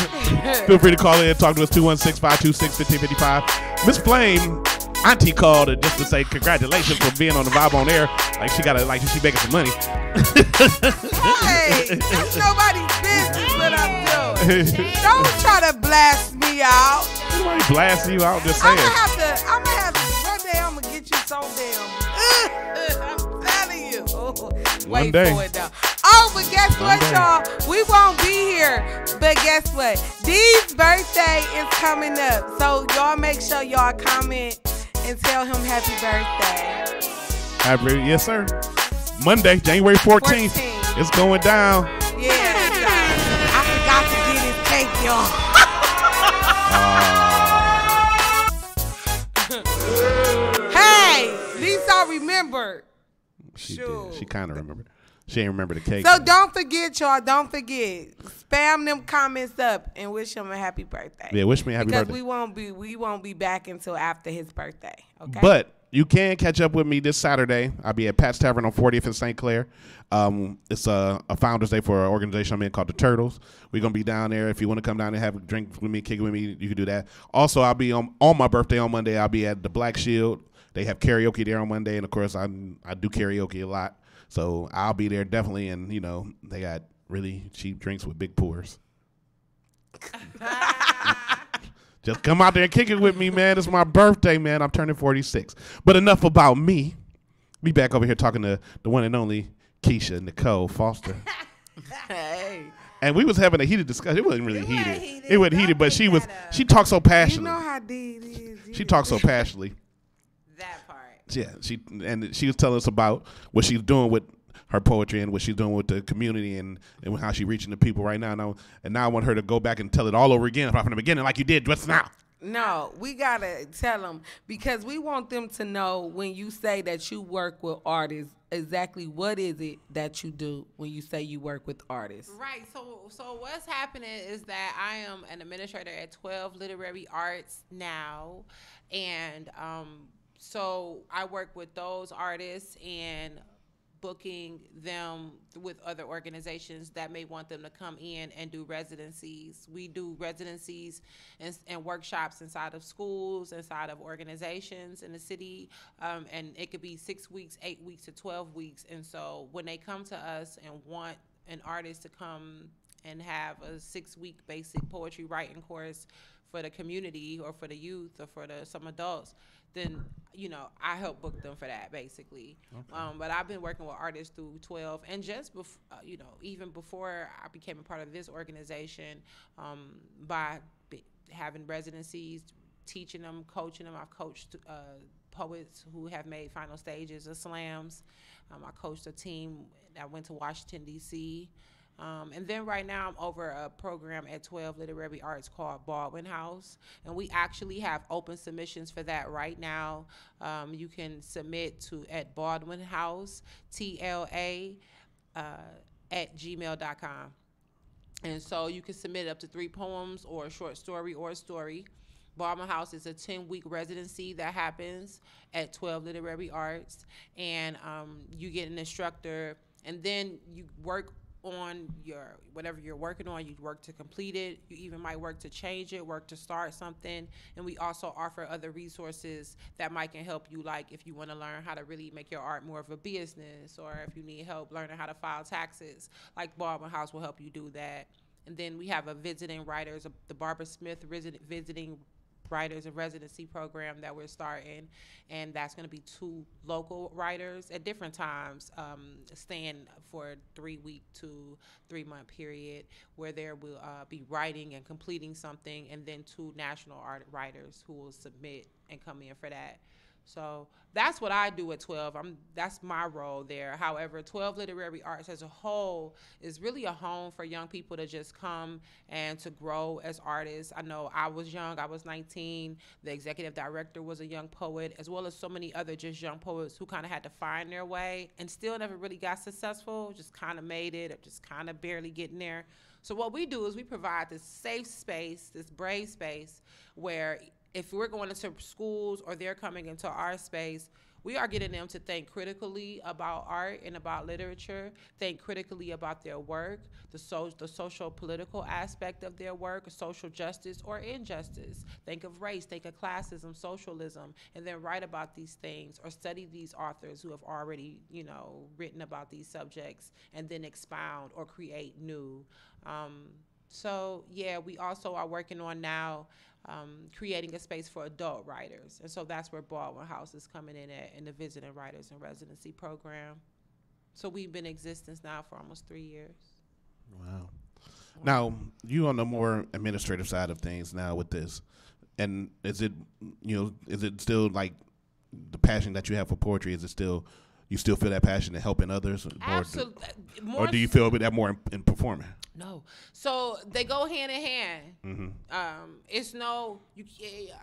Feel free to call in and talk to us, 216-526-1555. Miss Flame, auntie called her just to say congratulations for being on the vibe on air. Like she making some money. Hey, that's nobody's business what I'm doing. Don't try to blast me out. Nobody blasting you out, just saying. I'm gonna have to, one day I'm gonna get you so damn. I'm telling you. Wait for it now. Oh, but guess what, y'all? We won't be here. But guess what? Dee's birthday is coming up. So y'all make sure y'all comment and tell him happy birthday. Yes, sir. Monday, January 14th. It's going down. Yeah, I forgot to get his cake, y'all. Hey, Lisa remembered. She kind of remembered. She ain't remember the cake. So don't forget, y'all. Don't forget. Spam them comments up and wish him a happy birthday. Yeah, wish me a happy birthday. Because we won't be back until after his birthday. Okay. But you can catch up with me this Saturday. I'll be at Pat's Tavern on 40th in St. Clair. It's a Founders Day for an organization I'm in called the Turtles. We're gonna be down there. If you want to come down and have a drink with me, kick it with me, you can do that. Also, I'll be on my birthday on Monday. I'll be at the Black Shield. They have karaoke there on Monday, and of course, I do karaoke a lot. So I'll be there definitely, and you know they got really cheap drinks with big pours. Just come out there and kick it with me, man. It's my birthday, man. I'm turning 46. But enough about me. Be back over here talking to the one and only KISHA Nicole Foster. Hey. And we was having a heated discussion. It wasn't really heated. It wasn't heated, but she talked so passionately. You know how deep it is. She talked so passionately. That part. Yeah, she was telling us about what she's doing with her poetry and what she's doing with the community and how she's reaching the people right now. And now I want her to go back and tell it all over again from the beginning like you did just now. No, we got to tell them because we want them to know when you say that you work with artists, exactly what is it that you do when you say you work with artists. Right. So what's happening is that I am an administrator at 12 Literary Arts now. And so I work with those artists and booking them with other organizations that may want them to come in and do residencies. We do residencies and workshops inside of schools, inside of organizations in the city, and it could be 6 weeks, 8 weeks to 12 weeks. And so when they come to us and want an artist to come and have a 6-week basic poetry writing course for the community or for the youth or for some adults, then, you know, I help book them for that, basically. Okay. But I've been working with artists through 12, and just you know, even before I became a part of this organization, by having residencies, teaching them, coaching them. I've coached poets who have made final stages of slams. I coached a team that went to Washington, D.C., and then right now I'm over a program at 12 Literary Arts called Baldwin House, and we actually have open submissions for that right now. You can submit to at Baldwin House, TLA, at gmail.com. And so you can submit up to 3 poems or a short story or a story. Baldwin House is a 10-week residency that happens at 12 Literary Arts, and you get an instructor, and then you work on your whatever you're working on. You work to complete it. You even might work to change it, work to start something. And we also offer other resources that can help you, like if you want to learn how to really make your art more of a business, or if you need help learning how to file taxes, like Baldwin House will help you do that. And then we have a visiting writers, the Barbara Smith visiting writers and residency program that we're starting, and that's going to be 2 local writers at different times, staying for a 3-week to 3-month period, where there will be writing and completing something, and then 2 national art writers who will submit and come in for that. So that's what I do at 12. That's my role there. However, 12 Literary Arts as a whole is really a home for young people to just come and to grow as artists. I know I was young. I was 19. The executive director was a young poet, as well as so many other just young poets who kind of had to find their way and still never really got successful, just kind of made it, or just kind of barely getting there. So what we do is we provide this safe space, this brave space, where if we're going into schools or they're coming into our space, we are getting them to think critically about art and about literature, think critically about their work, the social political aspect of their work, social justice or injustice. Think of race, think of classism, socialism, and then write about these things or study these authors who have already, you know, written about these subjects, and then expound or create new. So yeah, we also are working on now creating a space for adult writers. And so that's where Baldwin House is coming in at, in the Visiting Writers and Residency Program. So we've been in existence now for almost 3 years. Wow. Now, you on the more administrative side of things now with this. And is it still like the passion that you have for poetry? Is it still, you still feel that passion in helping others? Absolutely. Or do you feel that more in performing? No. So they go hand in hand. Mm-hmm. It's no,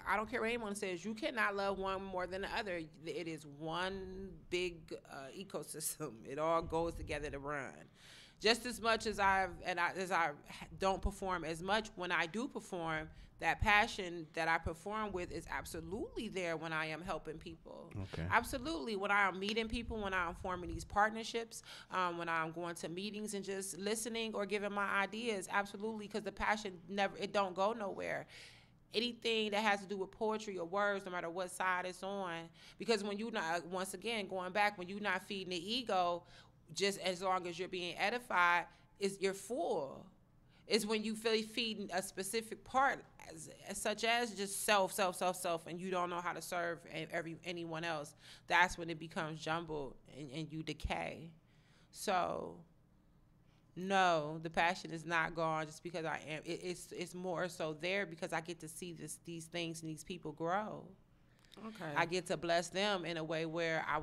I don't care what anyone says, you cannot love one more than the other. It is one big ecosystem. It all goes together to run. Just as much as I don't perform as much, when I do perform, that passion that I perform with is absolutely there when I am helping people. Okay. Absolutely. When I am meeting people, when I am forming these partnerships, when I'm going to meetings and just listening or giving my ideas, absolutely, because the passion it don't go nowhere. Anything that has to do with poetry or words, no matter what side it's on, because when you not, once again, going back, when you're not feeding the ego, just as long as you're being edified, you're full. It's when you feel feeding a specific part, such as just self, and you don't know how to serve anyone else. That's when it becomes jumbled and you decay. So, no, the passion is not gone just because I am. It's more so there because I get to see these things and these people grow. Okay. I get to bless them in a way where I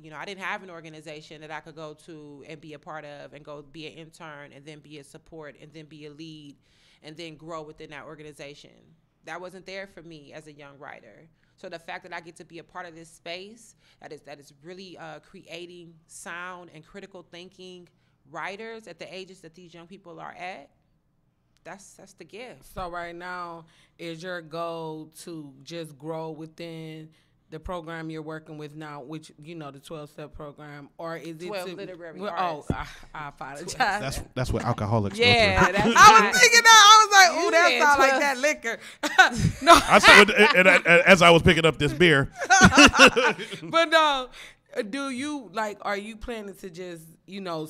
didn't have an organization that I could go to and be a part of and go be an intern and then be a support and then be a lead and then grow within that organization. That wasn't there for me as a young writer. So the fact that I get to be a part of this space that is really creating sound and critical thinking writers at the ages that these young people are at, that's the gift. So right now, is your goal to just grow within the program you're working with now, which you know the 12-step program, or is it 12 literary Oh, arts. I apologize. That's what alcoholics Yeah, go through. that's I was thinking that. I was like, You "Ooh, that said sounds like 12. that liquor." No, I saw it, as I was picking up this beer. but no. Do you are you planning to just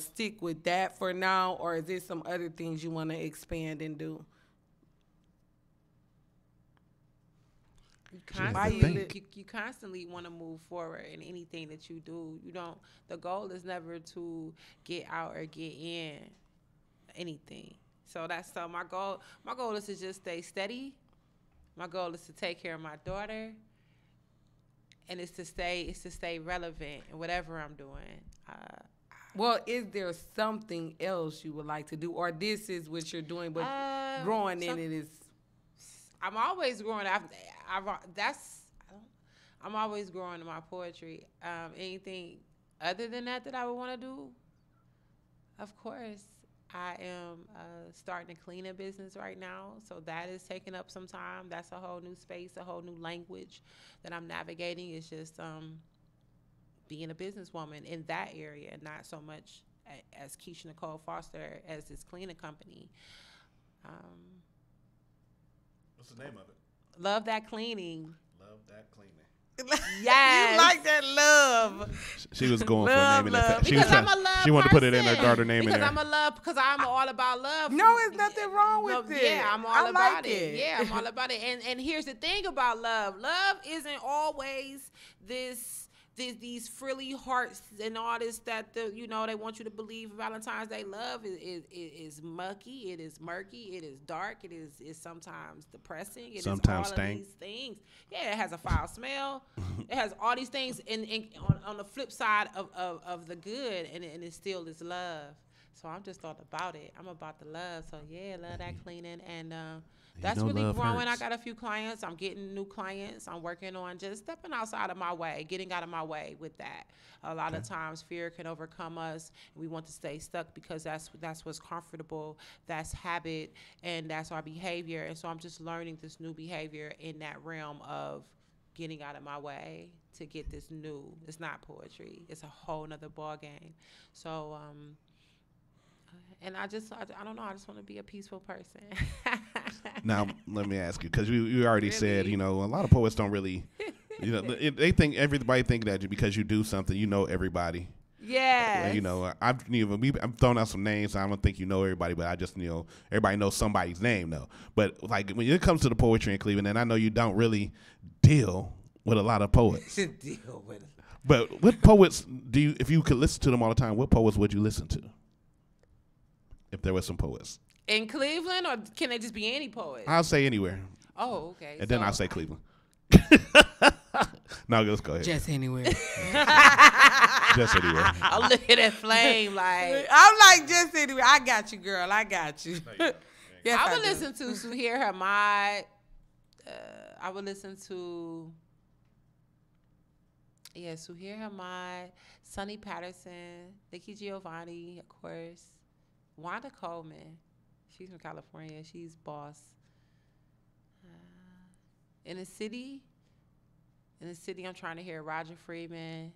stick with that for now, or is there some other things you want to expand and do? You constantly want to move forward in anything that you do. The goal is never to get out or get in anything. So my goal is to just stay steady. My goal is to take care of my daughter. And it's to stay relevant in whatever I'm doing. Well, is there something else you would like to do, or this is what you're doing, but growing in it is? I'm always growing. I'm always growing in my poetry. Anything other than that I would want to do? Of course, I am starting a cleaning business right now, so that is taking up some time. That's a whole new space, a whole new language that I'm navigating. It's just being a businesswoman in that area, and not so much as KISHA Nicole Foster as this cleaning company. What's the name of it? Love That Cleaning. Love That Cleaning. Yes. You like that love. She was going for a name in that. Because I'm a love She wanted to put it in her person. daughter name because in there. Because I'm all about love. No, there's nothing wrong with it. Yeah, I'm all I about like it. Yeah, I'm all about it. And here's the thing about love. Love isn't always these frilly hearts and all this that they want you to believe Valentine's Day love is mucky, it is murky, it is dark, it is sometimes depressing, it sometimes is all stank. of these things. Yeah, it has a foul smell. It has all these things on the flip side of the good, and it still is love. So I'm just all about it. I'm about the love. So yeah, love that cleaning, and that's really growing. Hurts. I got a few clients. I'm getting new clients. I'm working on just stepping outside of my way, getting out of my way with that. A lot of times fear can overcome us, and we want to stay stuck because that's what's comfortable, that's habit, and that's our behavior. And so I'm just learning this new behavior in that realm of getting out of my way to get this new. It's not poetry. It's a whole nother ball game. So and I don't know. I just want to be a peaceful person. Now, let me ask you, because you already said, a lot of poets don't really, they think everybody think that because you do something, you know everybody. Yeah. I'm throwing out some names. I don't think you know everybody, but I just everybody knows somebody's name though. But when it comes to the poetry in Cleveland, and I know you don't really deal with a lot of poets. Deal with it. But what poets do you, if you could listen to them all the time, what poets would you listen to? If there were some poets in Cleveland, or can they just be any poet? I'll say anywhere. Oh, okay. And then I'll say Cleveland. No, let's go ahead. Just anywhere. Just anywhere. I'm looking at Flame like. I'm like, just anywhere. I got you, girl. I got you. Yes, I would listen to Suheir Hamad. I would listen to Suheir Hamad, Sonny Patterson, Nikki Giovanni, of course. Wanda Coleman, she's from California. She's boss. In the city, I'm trying to hear Roger Freeman,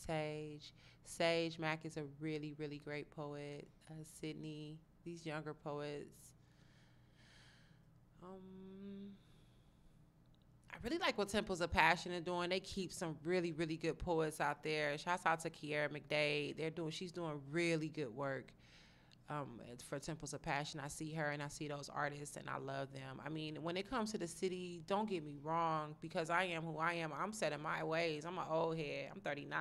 Sage Mack is a really, really great poet. Sydney, these younger poets. I really like what Temples of Passion are doing. They keep some really, really good poets out there. Shouts out to Kiera McDade. She's doing really good work for Temples of Passion. I see her and I see those artists and I love them. I mean, when it comes to the city, don't get me wrong, because I am who I am. I'm set in my ways. I'm an old head. I'm 39.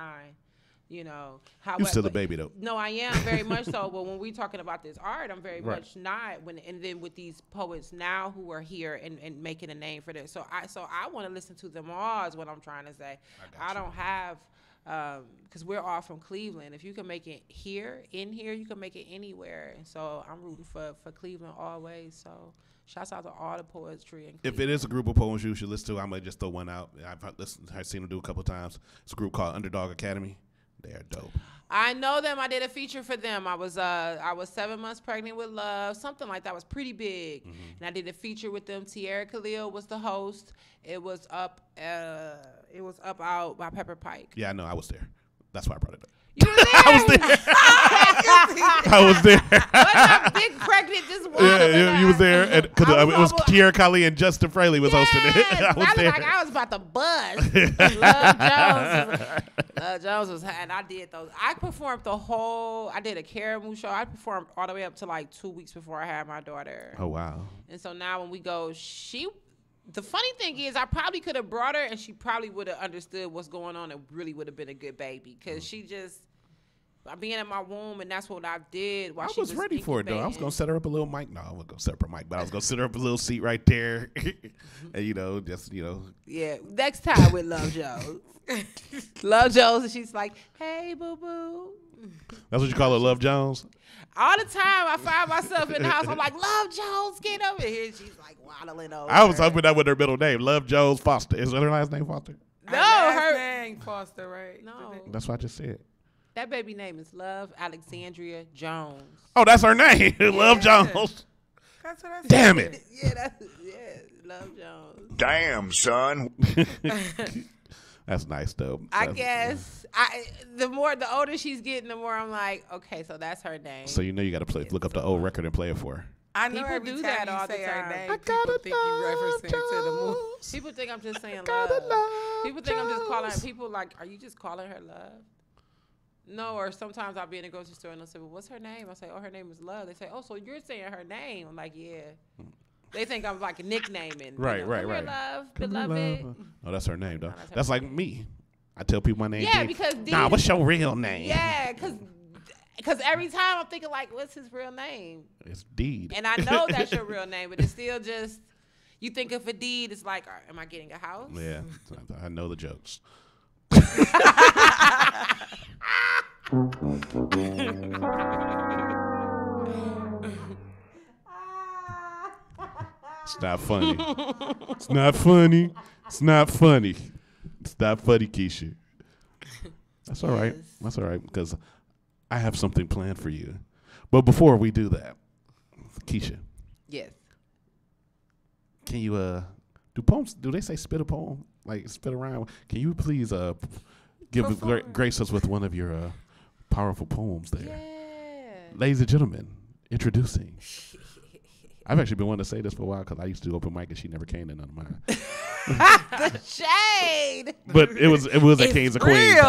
You're still a baby though. No, I am very much so. But when we're talking about this art, I'm very much not. And then with these poets now who are here and making a name for this, so I want to listen to them all. Is what I'm trying to say. I don't have because we're all from Cleveland. If you can make it in here, you can make it anywhere. And so I'm rooting for Cleveland always. So shouts out to all the poetry in Cleveland. If it is a group of poems you should listen to, I'm gonna just throw one out. I've seen them do a couple of times. It's a group called Underdog Academy. They're dope. I know them. I did a feature for them. I was 7 months pregnant with Love, something like that. It was pretty big. And I did a feature with them. Tierra Khalil was the host. It was up out by Pepper Pike. Yeah, I know. I was there. That's why I brought it up. You were there? I was there. What's up, big pregnant just waddling Yeah, you was there. And it was Tierra Khalil and Justin Fraley was hosting it. I was there. Like I was about to buzz. Love Jones was, and I did those. I performed I did a Caramel show. I performed all the way up to like 2 weeks before I had my daughter. Oh, wow. And so now when we go, the funny thing is, I probably could have brought her, and she probably would have understood what's going on and really would have been a good baby. Because she just, being in my womb, and that's what I did while she was ready for it, though. I was going to set her up a little mic. No, I wasn't going to set up a mic, but I was going to set her up a little seat right there. And, just. Yeah, next time with Love Jones. Love Jones, and she's like, hey, boo-boo. That's what you call her, Love Jones? All the time, I find myself in the house. I'm like, Love Jones, get over here. She's like waddling over. I was hoping that with her middle name, Love Jones Foster. Is her last name Foster? No, her name Foster, right? No, that's what I just said. That baby name is Love Alexandria Jones. Oh, that's her name, Love Jones. That's what I said. Damn it. Yeah, Love Jones. Damn, son. That's nice, though. I guess the older she's getting, the more I'm like, okay, so that's her name. So you got to look up the old record and play it for her. I know people do that all the time. People think you referencing to the movie. People think I'm just saying love. People think I'm just calling. People like, are you just calling her Love? No, or sometimes I'll be in a grocery store and they'll say, well, what's her name? I say, oh, her name is Love. They say, oh, so you're saying her name? I'm like, yeah. They think I'm like nicknaming. Right. Love, beloved. Oh, that's her name, though. That's like me. I tell people my name. Yeah, because nah, what's your real name? Yeah, because every time I'm thinking like, what's his real name? It's Deed. And I know that's your real name, but it's still just, you think of a deed, it's like, am I getting a house? Yeah, I know the jokes. It's not funny. It's not funny. It's not funny. It's not funny, Keisha. That's all right. That's all right, because I have something planned for you. But before we do that, Keisha. Yes. Can you do poems? Do they say spit a poem? Like spit around? Can you please grace us with one of your powerful poems there? Yeah. Ladies and gentlemen, introducing. I've actually been wanting to say this for a while because I used to do open mic and she never came to none of mine. The shade. But it was at Kings and Queens.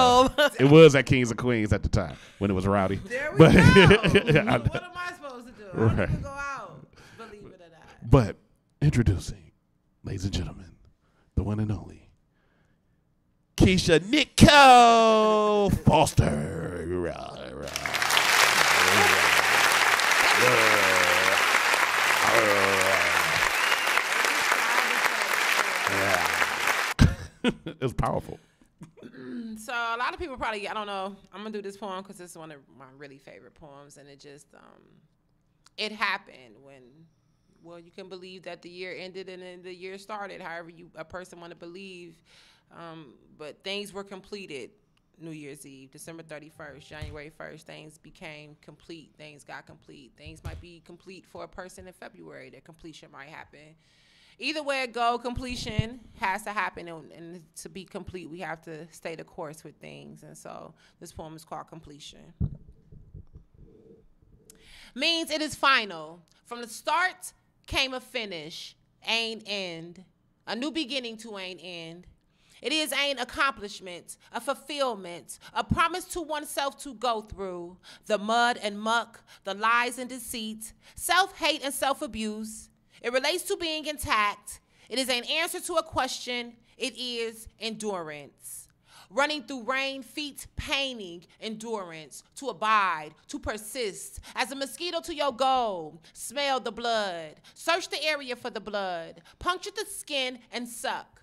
It was at Kings and Queens at the time when it was rowdy. There we go. What am I supposed to do? I don't even go out. Believe it or not. But introducing, ladies and gentlemen, the one and only KISHA Nicole Foster. It was powerful. So a lot of people probably, I don't know, I'm going to do this poem because it's one of my really favorite poems, and it just, it happened when, well, you can believe that the year ended and then the year started, however a person want to believe, but things were completed New Year's Eve, December 31st, January 1st, things became complete, things got complete. Things might be complete for a person in February, their completion might happen. Either way it go, completion has to happen, and to be complete, we have to stay the course with things. And so this poem is called Completion. Means it is final. From the start came a finish, ain't end. A new beginning to ain't end. It is ain't accomplishment, a fulfillment, a promise to oneself to go through the mud and muck, the lies and deceit, self-hate and self-abuse. It relates to being intact. It is an answer to a question. It is endurance. Running through rain, feet painting, endurance, to abide, to persist. As a mosquito to your goal, smell the blood, search the area for the blood, puncture the skin and suck.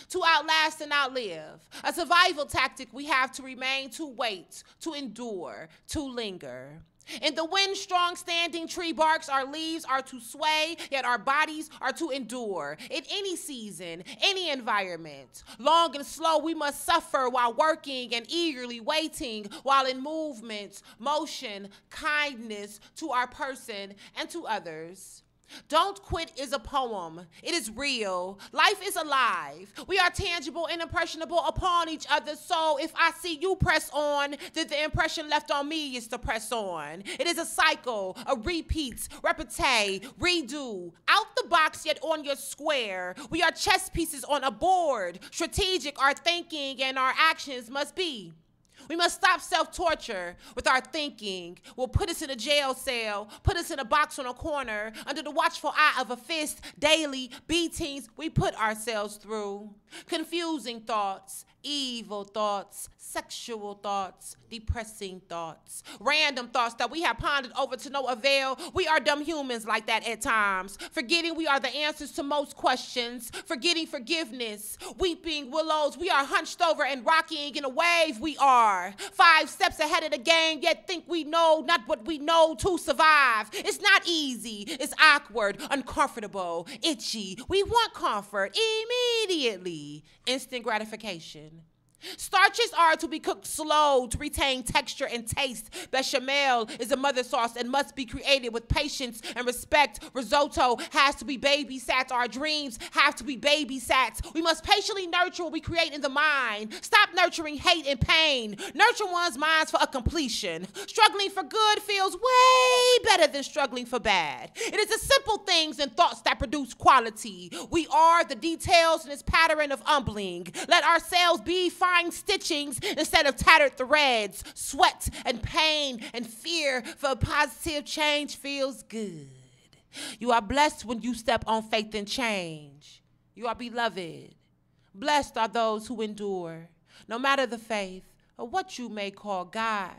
To outlast and outlive, a survival tactic we have to remain, to wait, to endure, to linger. In the wind, strong standing tree barks, our leaves are to sway, yet our bodies are to endure. In any season, any environment, long and slow, we must suffer while working and eagerly waiting, while in movement, motion, kindness to our person and to others. Don't Quit is a poem. It is real. Life is alive. We are tangible and impressionable upon each other. So if I see you press on, then the impression left on me is to press on. It is a cycle, a repeat, repete, redo. Out the box yet on your square. We are chess pieces on a board. Strategic our thinking and our actions must be. We must stop self-torture with our thinking. Will put us in a jail cell, put us in a box on a corner, under the watchful eye of a fist, daily beatings we put ourselves through. Confusing thoughts, evil thoughts, sexual thoughts, depressing thoughts, random thoughts that we have pondered over to no avail. We are dumb humans like that at times, forgetting we are the answers to most questions, forgetting forgiveness, weeping willows. We are hunched over and rocking in a wave. We are 5 steps ahead of the game, yet think we know not what we know to survive. It's not easy. It's awkward, uncomfortable, itchy. We want comfort immediately, instant gratification. Starches are to be cooked slow to retain texture and taste. Bechamel is a mother sauce and must be created with patience and respect. Risotto has to be babysat. Our dreams have to be babysat. We must patiently nurture what we create in the mind. Stop nurturing hate and pain. Nurture one's minds for a completion. Struggling for good feels way better than struggling for bad. It is the simple things and thoughts that produce quality. We are the details in this pattern of humbling. Let ourselves be fine stitchings instead of tattered threads. Sweat and pain and fear for a positive change feels good. You are blessed when you step on faith and change. You are beloved. Blessed are those who endure, no matter the faith or what you may call God.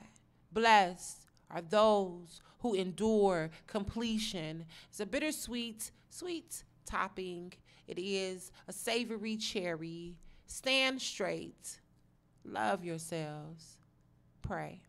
Blessed are those who endure. Completion is a bittersweet, sweet topping. It is a savory cherry. Stand straight. Love yourselves. Pray.